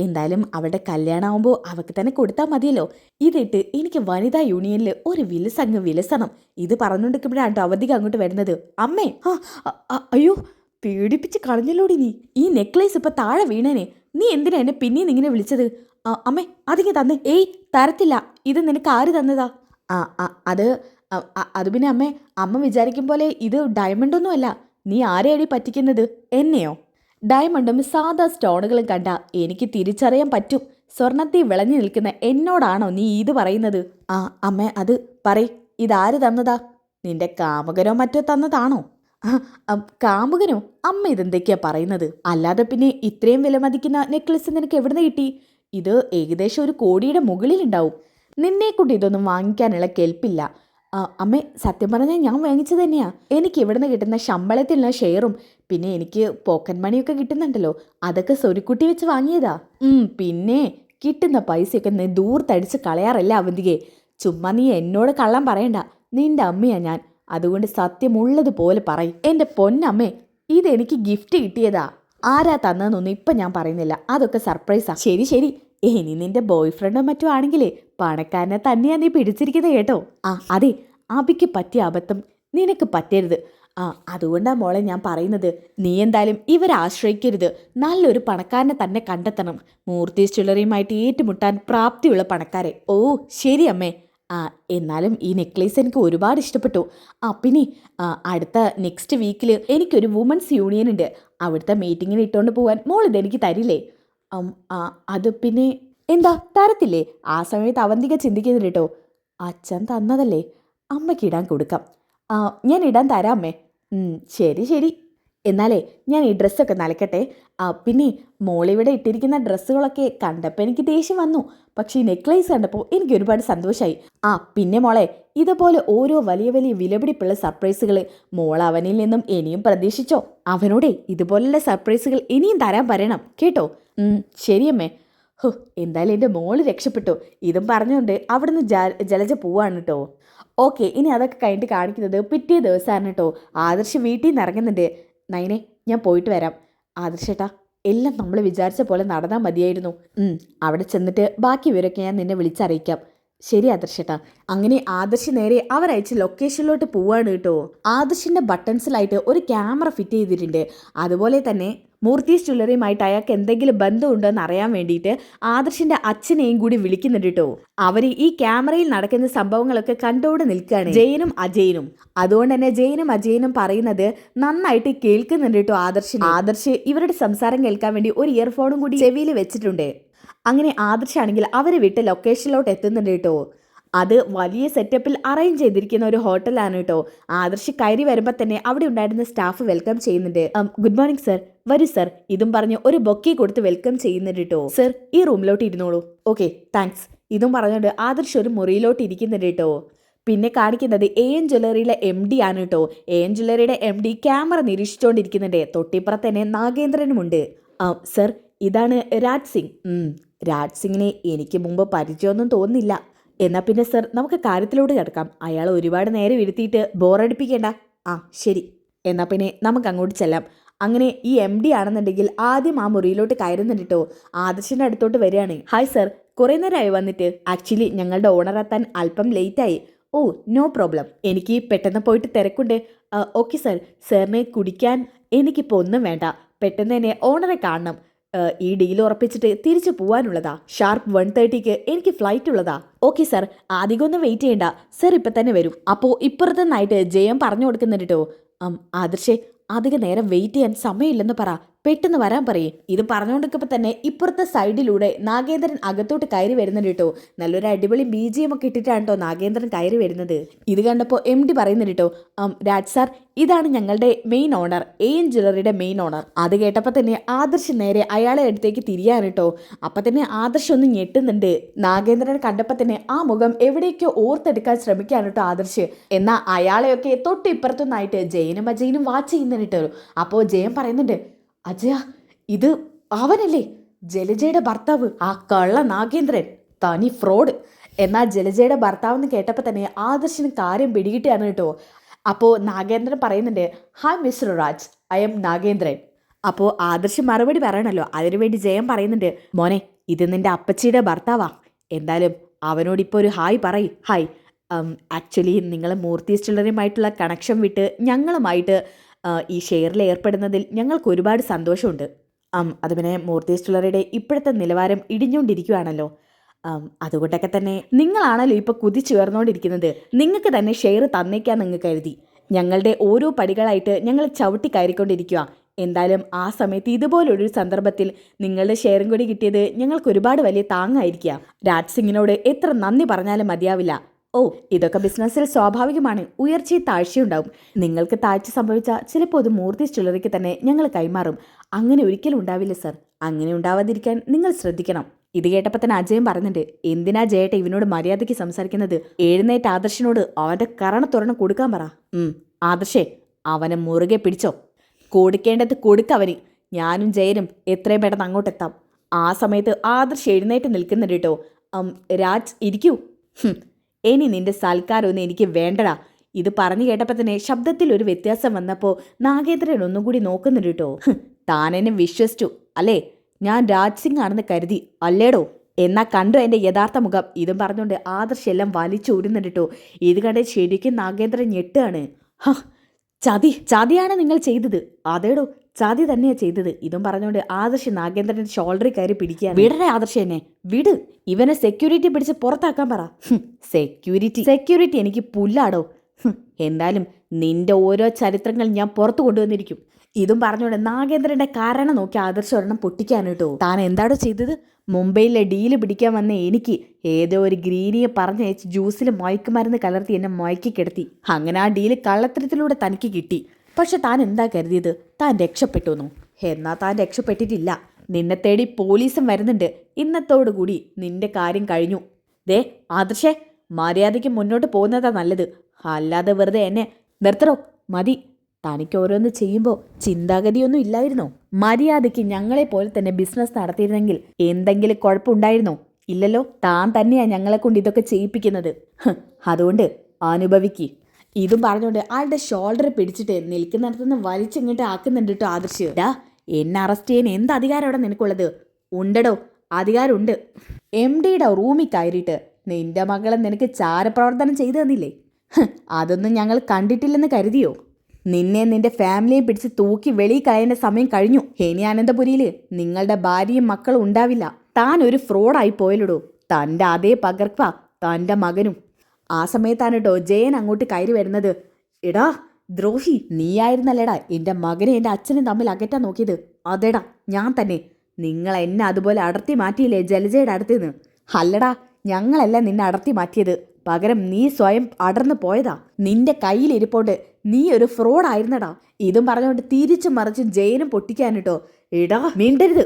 എന്തായാലും അവളുടെ കല്യാണമാകുമ്പോൾ അവൾക്ക് തന്നെ കൊടുത്താൽ മതിയല്ലോ. ഇതിട്ട് എനിക്ക് വനിതാ യൂണിയനിൽ ഒരു വിലസങ്ങ് വിലസണം. ഇത് പറഞ്ഞുകൊണ്ടിരിക്കുമ്പോഴാണ് അവധിക്ക് അങ്ങോട്ട് വരുന്നത്. അമ്മേ, അയ്യോ, പേടിപ്പിച്ച് കളഞ്ഞല്ലോടി നീ. ഈ നെക്ലേസ് ഇപ്പൊ താഴെ വീണേനെ. നീ എന്തിനാ എന്നെ പിന്നെയും ഇങ്ങനെ വിളിച്ചത്? അമ്മേ, അതിങ്ങ് തന്നെ. തരത്തില്ല. ഇത് നിനക്ക് ആര് തന്നതാ? അത് പിന്നെ അമ്മ വിചാരിക്കും പോലെ ഇത് ഡയമണ്ടൊന്നും അല്ല. നീ ആരെയടി പറ്റിക്കുന്നത്? എന്നെയോ? ഡയമണ്ടും സാധാ സ്റ്റോണുകളും കണ്ട എനിക്ക് തിരിച്ചറിയാൻ പറ്റും. സ്വർണത്തിൽ വിളഞ്ഞു നിൽക്കുന്ന എന്നോടാണോ നീ ഇത് പറയുന്നത്? അമ്മേ, അത് പറയ്, ഇതാര് തന്നതാ? നിന്റെ കാമകരോ മറ്റോ തന്നതാണോ? കാമുകനോ? അമ്മ ഇതെന്തൊക്കെയാ പറയുന്നത്? അല്ലാതെ പിന്നെ ഇത്രയും വിലമതിക്കുന്ന നെക്ലസ് നിനക്ക് എവിടുന്ന് കിട്ടി? ഇത് ഏകദേശം 1 കോടിയുടെ മുകളിലുണ്ടാവും. നിന്നെക്കൊണ്ട് ഇതൊന്നും വാങ്ങിക്കാനുള്ള കെൽപ്പില്ല. അമ്മേ, സത്യം പറഞ്ഞാൽ ഞാൻ വാങ്ങിച്ചത് തന്നെയാ. എനിക്ക് ഇവിടുന്ന് കിട്ടുന്ന ശമ്പളത്തിലുള്ള ഷെയറും പിന്നെ എനിക്ക് പോക്കറ്റ് മണിയൊക്കെ കിട്ടുന്നുണ്ടല്ലോ, അതൊക്കെ സ്വരുക്കുട്ടി വെച്ച് വാങ്ങിയതാ. പിന്നെ കിട്ടുന്ന പൈസയൊക്കെ നീ ദൂർത്തടിച്ച് കളയാറല്ല അവന്തികെ. ചുമ്മാ നീ എന്നോട് കള്ളം പറയണ്ട. നിന്റെ അമ്മയാ ഞാൻ, അതുകൊണ്ട് സത്യമുള്ളതുപോലെ പറയും. എൻ്റെ പൊന്നമ്മേ, ഇതെനിക്ക് ഗിഫ്റ്റ് കിട്ടിയതാ. ആരാ തന്നതെന്നൊന്നും ഇപ്പം ഞാൻ പറയുന്നില്ല, അതൊക്കെ സർപ്രൈസാ. ശരി ശരി, ഇനി നിന്റെ ബോയ് ഫ്രണ്ടോ മറ്റോ ആണെങ്കിലേ പണക്കാരനെ തന്നെയാ നീ പിടിച്ചിരിക്കുന്നത് കേട്ടോ. അതെ, അബിക്ക് പറ്റിയ അബദ്ധം നിനക്ക് പറ്റരുത്. അതുകൊണ്ടാ മോളെ ഞാൻ പറയുന്നത്, നീ എന്തായാലും ഇവരെ ആശ്രയിക്കരുത്. നല്ലൊരു പണക്കാരനെ തന്നെ കണ്ടെത്തണം. മൂർത്തീസ് ജ്വല്ലറിയുമായിട്ട് ഏറ്റുമുട്ടാൻ പ്രാപ്തിയുള്ള പണക്കാരെ. ഓ ശരി അമ്മേ. എന്നാലും ഈ നെക്ലേസ് എനിക്ക് ഒരുപാട് ഇഷ്ടപ്പെട്ടു. പിന്നെ അടുത്ത നെക്സ്റ്റ് വീക്കിൽ എനിക്കൊരു വുമൻസ് യൂണിയൻ ഉണ്ട്. അവിടുത്തെ മീറ്റിങ്ങിന് ഇട്ടുകൊണ്ട് പോകാൻ മോൾ ഇതെനിക്ക് തരില്ലേ? അത് പിന്നെ എന്താ തരത്തില്ലേ? ആ സമയത്ത് അവന്തിക ചിന്തിക്കുന്നുണ്ട് കേട്ടോ. അച്ഛൻ തന്നതല്ലേ, അമ്മയ്ക്ക് ഇടാൻ കൊടുക്കാം. ഞാൻ ഇടാൻ തരാം അമ്മേ. ശരി ശരി. എന്നാലേ ഞാൻ ഈ ഡ്രസ്സൊക്കെ നനയ്ക്കട്ടെ. പിന്നെ മോളിവിടെ ഇട്ടിരിക്കുന്ന ഡ്രസ്സുകളൊക്കെ കണ്ടപ്പോൾ എനിക്ക് ദേഷ്യം വന്നു. പക്ഷേ ഈ നെക്ലേസ് കണ്ടപ്പോൾ എനിക്ക് ഒരുപാട് സന്തോഷമായി. പിന്നെ മോളെ, ഇതുപോലെ ഓരോ വലിയ വലിയ വിലപിടിപ്പുള്ള സർപ്രൈസുകൾ മോൾ അവനിൽ നിന്നും ഇനിയും പ്രതീക്ഷിച്ചോ. അവനോടെ ഇതുപോലുള്ള സർപ്രൈസുകൾ ഇനിയും തരാൻ പറയണം കേട്ടോ. ശരിയമ്മേ. എന്തായാലും എൻ്റെ മോള് രക്ഷപ്പെട്ടു. ഇതും പറഞ്ഞുകൊണ്ട് അവിടുന്ന് ജലജ പോവാണ് കേട്ടോ. ഓക്കെ, ഇനി അതൊക്കെ കഴിഞ്ഞിട്ട് കാണിക്കുന്നത് പിറ്റേ ദിവസമാണ് കേട്ടോ. ആദർശ് വീട്ടിൽ നിന്ന് ഇറങ്ങുന്നുണ്ട്. നൈനെ, ഞാൻ പോയിട്ട് വരാം. ആദർശേട്ടാ, എല്ലാം നമ്മൾ വിചാരിച്ച പോലെ നടന്നാൽ മതിയായിരുന്നു. അവിടെ ചെന്നിട്ട് ബാക്കി വിവരമൊക്കെ ഞാൻ നിന്നെ വിളിച്ചറിയിക്കാം. ശരി ആദർശേട്ടാ. അങ്ങനെ ആദർശ് നേരെ അവരയച്ച ലൊക്കേഷനിലോട്ട് പോവാണ് കേട്ടോ. ആദർശിൻ്റെ ബട്ടൺസിലായിട്ട് ഒരു ക്യാമറ ഫിറ്റ് ചെയ്തിട്ടുണ്ട്. അതുപോലെ തന്നെ മൂർത്തീസ് ജ്വല്ലറിയുമായിട്ട് അയാൾക്ക് എന്തെങ്കിലും ബന്ധമുണ്ടോ എന്ന് അറിയാൻ വേണ്ടിയിട്ട് ആദർശിൻ്റെ അച്ഛനെയും കൂടി വിളിക്കുന്നുണ്ട് കേട്ടോ. അവർ ഈ ക്യാമറയിൽ നടക്കുന്ന സംഭവങ്ങളൊക്കെ കണ്ടോടെ നിൽക്കുകയാണ്, ജയനും അജയനും. അതുകൊണ്ട് തന്നെ ജയനും അജയനും പറയുന്നത് നന്നായിട്ട് കേൾക്കുന്നുണ്ട് കേട്ടോ ആദർശ് ഇവരുടെ സംസാരം കേൾക്കാൻ വേണ്ടി ഒരു ഇയർഫോണും കൂടി ചെവിയിൽ വെച്ചിട്ടുണ്ട്. അങ്ങനെ ആദർശാണെങ്കിൽ അവരെ വിട്ട് ലൊക്കേഷനിലോട്ട് എത്തുന്നുണ്ട് കേട്ടോ. അത് വലിയ സെറ്റപ്പിൽ അറേഞ്ച് ചെയ്തിരിക്കുന്ന ഒരു ഹോട്ടലാണ് കേട്ടോ. ആദർശ് കയറി വരുമ്പോൾ തന്നെ അവിടെ ഉണ്ടായിരുന്ന സ്റ്റാഫ് വെൽക്കം ചെയ്യുന്നുണ്ട്. ഗുഡ് മോർണിംഗ് സർ, വരൂ സർ, ഇതും പറഞ്ഞ് ഒരു ബൊക്കെ കൊടുത്ത് വെൽക്കം ചെയ്യുന്നുണ്ട് കേട്ടോ. സർ, ഈ റൂമിലോട്ട് ഇരുന്നോളൂ. Okay, thanks. ഇതും പറഞ്ഞുകൊണ്ട് ആദർശ് ഒരു മുറിയിലോട്ട് ഇരിക്കുന്നുണ്ട് കേട്ടോ. പിന്നെ കാണിക്കുന്നത് AN ജ്വല്ലറിയിലെ MD ആണ് കേട്ടോ. AN ജ്വല്ലറിയുടെ MD ക്യാമറ നിരീക്ഷിച്ചുകൊണ്ടിരിക്കുന്നുണ്ട്. തൊട്ടിപ്പുറത്ത് തന്നെ നാഗേന്ദ്രനുമുണ്ട്. സർ, ഇതാണ് രാജ് സിംഗ്. രാജ് സിംഗിനെ എനിക്ക് മുമ്പ് പരിചയമൊന്നും തോന്നുന്നില്ല. എന്നാൽ പിന്നെ സർ, നമുക്ക് കാര്യത്തിലോട്ട് കിടക്കാം. അയാൾ ഒരുപാട് നേരം ഇരുത്തിയിട്ട് ബോറടിപ്പിക്കേണ്ട. ശരി, എന്നാൽ പിന്നെ നമുക്ക് അങ്ങോട്ട് ചെല്ലാം. അങ്ങനെ ഈ MD ആണെന്നുണ്ടെങ്കിൽ ആദ്യം ആ മുറിയിലോട്ട് കയറുന്നുണ്ട് കേട്ടോ. ആദർശിൻ്റെ അടുത്തോട്ട് വരികയാണ്. ഹായ് സർ, കുറേ നേരമായി വന്നിട്ട്. ആക്ച്വലി ഞങ്ങളുടെ ഓണർ എത്താൻ അല്പം ലേറ്റായി. ഓ നോ പ്രോബ്ലം, എനിക്ക് പെട്ടെന്ന് പോയിട്ട് തിരക്കുണ്ട്. ഓക്കെ സർ, സാറിനെ കുടിക്കാൻ എനിക്കിപ്പോൾ ഒന്നും വേണ്ട. പെട്ടെന്ന് തന്നെ ഓണറെ കാണണം. ഈ ഡീൽ ഉറപ്പിച്ചിട്ട് തിരിച്ചു പോകാനുള്ളതാ. ഷാർപ്പ് 1:30 എനിക്ക് ഫ്ലൈറ്റ് ഉള്ളതാ. ഓക്കെ സർ, അധികം ഒന്നും വെയിറ്റ് ചെയ്യണ്ട. സർ ഇപ്പം തന്നെ വരും. അപ്പോൾ ഇപ്പുറത്തു നിന്നായിട്ട് ജയം പറഞ്ഞു കൊടുക്കുന്നുണ്ട് കേട്ടോ. ആദർശേ, അധിക നേരം വെയിറ്റ് ചെയ്യാൻ സമയമില്ലെന്ന് പറ, പെട്ടെന്ന് വരാൻ പറയേ. ഇത് പറഞ്ഞുകൊണ്ടിരിക്കുമ്പോൾ തന്നെ ഇപ്പുറത്തെ സൈഡിലൂടെ നാഗേന്ദ്രൻ അകത്തോട്ട് കയറി വരുന്നുണ്ട് കേട്ടോ. നല്ലൊരു അടിപൊളി BGM ഒക്കെ ഇട്ടിട്ടാണ് കേട്ടോ നാഗേന്ദ്രൻ കയറി വരുന്നത്. ഇത് കണ്ടപ്പോൾ MD പറയുന്നുണ്ട് കേട്ടോ. രാജ് സാർ, ഇതാണ് ഞങ്ങളുടെ മെയിൻ ഓണർ, AN ജ്വല്ലറിയുടെ മെയിൻ ഓണർ. അത് കേട്ടപ്പോൾ തന്നെ ആദർശ് നേരെ അയാളെ അടുത്തേക്ക് തിരിയാണ് കേട്ടോ. അപ്പം തന്നെ ആദർശ് ഒന്ന് ഞെട്ടുന്നുണ്ട്. നാഗേന്ദ്രനെ കണ്ടപ്പോൾ തന്നെ ആ മുഖം എവിടേക്കോ ഓർത്തെടുക്കാൻ ശ്രമിക്കുകയാണ് കേട്ടോ ആദർശ്. എന്നാൽ അയാളെയൊക്കെ തൊട്ടിപ്പുറത്തുനിന്നായിട്ട് ജയനും അജയനും വാച്ച് ചെയ്യുന്നുണ്ട് കേട്ടോ. അപ്പോൾ ജയൻ പറയുന്നുണ്ട്, അജയ, ഇത് അവനല്ലേ ജലജയുടെ ഭർത്താവ്, ആ കള്ള നാഗേന്ദ്രൻ, തനി ഫ്രോഡ്. എന്നാൽ ജലജയുടെ ഭർത്താവെന്ന് കേട്ടപ്പോൾ തന്നെ ആദർശിന് കാര്യം പിടികിട്ടുകയാണ് കേട്ടോ. അപ്പോൾ നാഗേന്ദ്രൻ പറയുന്നുണ്ട്, hi mister Raj, I M Nagendran. അപ്പോൾ ആദർശ് മറുപടി പറയണല്ലോ. അതിനുവേണ്ടി ജയം പറയുന്നുണ്ട്, മോനെ, ഇത് നിൻ്റെ അപ്പച്ചിയുടെ ഭർത്താവാ. എന്തായാലും അവനോടിപ്പോൾ ഒരു ഹായ് പറയ്. ഹായ്. ആക്ച്വലി നിങ്ങൾ മൂർത്തീസ് ജ്വല്ലറിയുമായിട്ടുള്ള കണക്ഷൻ വിട്ട് ഞങ്ങളുമായിട്ട് ഈ ഷെയറിൽ ഏർപ്പെടുന്നതിൽ ഞങ്ങൾക്ക് ഒരുപാട് സന്തോഷമുണ്ട്. അത് പിന്നെ മൂർത്തീസ് ജ്വല്ലറിയുടെ ഇപ്പോഴത്തെ നിലവാരം ഇടിഞ്ഞുകൊണ്ടിരിക്കുകയാണല്ലോ. അതുകൊണ്ടൊക്കെ തന്നെ നിങ്ങളാണല്ലോ ഇപ്പോൾ കുതിച്ചുയർന്നുകൊണ്ടിരിക്കുന്നത്. നിങ്ങൾക്ക് തന്നെ ഷെയർ തന്നേക്കാൻ നിങ്ങൾ കരുതി. ഞങ്ങളുടെ ഓരോ പടികളായിട്ട് ഞങ്ങൾ ചവിട്ടി കയറിക്കൊണ്ടിരിക്കുക. എന്തായാലും ആ സമയത്ത് ഇതുപോലൊരു സന്ദർഭത്തിൽ നിങ്ങളുടെ ഷെയറും കൂടി കിട്ടിയത് ഞങ്ങൾക്ക് ഒരുപാട് വലിയ താങ്ങായിരിക്കുക. രാജ് സിംഗിനോട് എത്ര നന്ദി പറഞ്ഞാലും മതിയാവില്ല. ഓ, ഇതൊക്കെ ബിസിനസ്സിൽ സ്വാഭാവികമാണ്. ഉയർച്ചയും താഴ്ചയുണ്ടാവും. നിങ്ങൾക്ക് താഴ്ച സംഭവിച്ചാൽ ചിലപ്പോൾ അത് മൂർത്തി ജ്വല്ലറിക്ക് തന്നെ ഞങ്ങൾ കൈമാറും. അങ്ങനെ ഒരിക്കലും ഉണ്ടാവില്ല സർ. അങ്ങനെ ഉണ്ടാവാതിരിക്കാൻ നിങ്ങൾ ശ്രദ്ധിക്കണം. ഇത് കേട്ടപ്പോൾ തന്നെ അജയൻ പറയുന്നുണ്ട്, എന്തിനാ ജയേട്ട ഇവനോട് മര്യാദയ്ക്ക് സംസാരിക്കുന്നത്? എഴുന്നേറ്റ് ആദർശിനോട് അവന്റെ കരണ തുറന്ന് കൊടുക്കാൻ പറ. ആദർശേ, അവനെ മുറുകെ പിടിച്ചോ. കൊടുക്കേണ്ടത് കൊടുക്കവന്. ഞാനും ജയനും എത്രയും പെട്ടെന്ന് അങ്ങോട്ടെത്താം. ആ സമയത്ത് ആദർശ് എഴുന്നേറ്റ് നിൽക്കുന്നുണ്ട് കേട്ടോ. രാജ് ഇരിക്കൂ. ഇനി നിന്റെ സൽക്കാരമൊന്നും എനിക്ക് വേണ്ടടാ. ഇത് പറഞ്ഞു കേട്ടപ്പോൾ തന്നെ ശബ്ദത്തിൽ ഒരു വ്യത്യാസം വന്നപ്പോൾ നാഗേന്ദ്രൻ ഒന്നും കൂടി നോക്കുന്നുണ്ട് കേട്ടോ. താനെന്നെ വിശ്വസിച്ചു അല്ലേ? ഞാൻ രാജ് സിംഗ് ആണെന്ന് കരുതി അല്ലേടോ? എന്നാ കണ്ടോ എൻ്റെ യഥാർത്ഥ മുഖം? ഇതും പറഞ്ഞുകൊണ്ട് ആദർശ് എല്ലാം വലിച്ചൂരുന്നുണ്ട് കേട്ടോ. ഇത് കണ്ട് ശരിക്കും നാഗേന്ദ്രൻ ഞെട്ടാണ്. ചതിയാണ് നിങ്ങൾ ചെയ്തത്. അതേടോ, ചതി തന്നെയാ ചെയ്തത്. ഇതും പറഞ്ഞുകൊണ്ട് ആദർശ് നാഗേന്ദ്രന്റെ ഷോൾഡറിൽ കയറി പിടിക്കുക. വിടരെ ആദർശ്, എന്നെ വിട്. ഇവനെ സെക്യൂരിറ്റി പിടിച്ച് പുറത്താക്കാൻ പറ. സെക്യൂരിറ്റി എനിക്ക് പുല്ലാടോ. എന്തായാലും നിന്റെ ഓരോ ചരിത്രങ്ങൾ ഞാൻ പുറത്തു കൊണ്ടുവന്നിരിക്കും. ഇതും പറഞ്ഞുകൊണ്ട് നാഗേന്ദ്രന്റെ കാരണം നോക്കി ആദർശ് ഒരെണ്ണം പൊട്ടിക്കാൻ കേട്ടോ. താൻ എന്താടോ ചെയ്തത്? മുംബൈയിലെ ഡീല് പിടിക്കാൻ വന്ന എനിക്ക് ഏതോ ഒരു ഗ്രീനിയെ പറഞ്ഞയച്ച് ജ്യൂസിൽ മയക്കുമരുന്ന് കലർത്തി എന്നെ മയക്കി കിടത്തി. അങ്ങനെ ആ ഡീല് കള്ളത്തരത്തിലൂടെ തനിക്ക് കിട്ടി. പക്ഷെ താൻ എന്താ കരുതിയത്? താൻ രക്ഷപ്പെട്ടുവെന്നോ? എന്നാ താൻ രക്ഷപ്പെട്ടിട്ടില്ല. നിന്നെ തേടി പോലീസും വരുന്നുണ്ട്. ഇന്നത്തോടുകൂടി നിന്റെ കാര്യം കഴിഞ്ഞു. ദേ ആദർശേ, മര്യാദയ്ക്ക് മുന്നോട്ട് പോകുന്നതാ നല്ലത്. അല്ലാതെ വെറുതെ എന്നെ നിർത്തണോ? മതി. തനിക്ക് ഓരോന്ന് ചെയ്യുമ്പോൾ ചിന്താഗതിയൊന്നും ഇല്ലായിരുന്നോ? മര്യാദയ്ക്ക് ഞങ്ങളെപ്പോലെ തന്നെ ബിസിനസ് നടത്തിയിരുന്നെങ്കിൽ എന്തെങ്കിലും കുഴപ്പമുണ്ടായിരുന്നോ? ഇല്ലല്ലോ. താൻ തന്നെയാ ഞങ്ങളെ കൊണ്ട് ഇതൊക്കെ ചെയ്യിപ്പിക്കുന്നത്. അതുകൊണ്ട് അനുഭവിക്ക്. ഇതും പറഞ്ഞുകൊണ്ട് ആളുടെ ഷോൾഡർ പിടിച്ചിട്ട് നിൽക്കുന്നിടത്തുനിന്ന് വലിച്ചിങ്ങോട്ട് ആക്കുന്നുണ്ട് കേട്ടോ ആദർശ്. എന്നെ അറസ്റ്റ് ചെയ്യാൻ എന്ത് അധികാരമാണ് നിനക്കുള്ളത്? ഉണ്ടടോ, അധികാരമുണ്ട്. MDയുടെ റൂമിൽ കയറിയിട്ട് നിന്റെ മകളെ നിനക്ക് ചാരപ്രവർത്തനം ചെയ്തു തന്നില്ലേ? അതൊന്നും ഞങ്ങൾ കണ്ടിട്ടില്ലെന്ന് കരുതിയോ? നിന്നെ നിന്റെ ഫാമിലിയെ പിടിച്ച് തൂക്കി വെളിയിൽ കളയേണ്ട സമയം കഴിഞ്ഞു. ഇനി അനന്തപുരിയിൽ നിങ്ങളുടെ ഭാര്യയും മക്കളും ഉണ്ടാവില്ല. താൻ ഒരു ഫ്രോഡായി പോയല്ലോ. തൻ്റെ അതേ പകർപ്പാ തൻ്റെ മകനും. ആ സമയത്താണ് കേട്ടോ ജയൻ അങ്ങോട്ട് കയറി വരുന്നത്. എടാ ദ്രോഹി, നീയായിരുന്നല്ലേടാ എൻ്റെ മകനെ എൻ്റെ അച്ഛനും തമ്മിൽ അകറ്റാൻ നോക്കിയത്? അതേടാ, ഞാൻ തന്നെ. നിങ്ങൾ എന്നെ അതുപോലെ അടർത്തി മാറ്റിയില്ലേ ജലജയുടെ അടുത്തുനിന്ന്? അല്ലടാ, ഞങ്ങളല്ല നിന്നെ അടർത്തി മാറ്റിയത്. പകരം നീ സ്വയം അടർന്നു പോയതാ. നിന്റെ കയ്യിലിരിപ്പോണ്ട് നീ ഒരു ഫ്രോഡായിരുന്നടാ. ഇതും പറഞ്ഞുകൊണ്ട് തിരിച്ചും മറിച്ചും ജയനും പൊട്ടിക്കാൻ കേട്ടോ. എടാ മിണ്ടരുത്.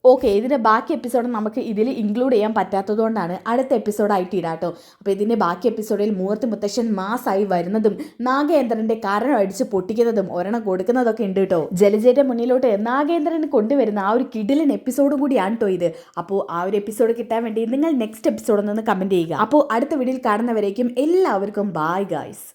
ഓക്കെ, ഇതിൻ്റെ ബാക്കി എപ്പിസോഡ് നമുക്ക് ഇതിൽ ഇൻക്ലൂഡ് ചെയ്യാൻ പറ്റാത്തതുകൊണ്ടാണ് അടുത്ത എപ്പിസോഡായിട്ട് ഇടാട്ടോ. അപ്പോൾ ഇതിൻ്റെ ബാക്കി എപ്പിസോഡിൽ മൂർത്തി മുത്തശ്ശൻ മാസായി വരുന്നതും നാഗേന്ദ്രൻ്റെ കാരണം അടിച്ച് പൊട്ടിക്കുന്നതും ഒരെണ്ണം കൊടുക്കുന്നതൊക്കെ ഉണ്ട് കേട്ടോ. ജലജയുടെ മുന്നിലോട്ട് നാഗേന്ദ്രന് കൊണ്ടുവരുന്ന ആ ഒരു കിടിലൻ എപ്പിസോഡും കൂടിയാണ് കേട്ടോ ഇത്. അപ്പോൾ ആ ഒരു എപ്പിസോഡ് കിട്ടാൻ വേണ്ടി നിങ്ങൾ നെക്സ്റ്റ് എപ്പിസോഡ് ഒന്ന് കമൻറ്റ് ചെയ്യുക. അപ്പോൾ അടുത്ത വീഡിയോയിൽ കാണുന്നവരേക്കും എല്ലാവർക്കും ബൈ ഗൈസ്.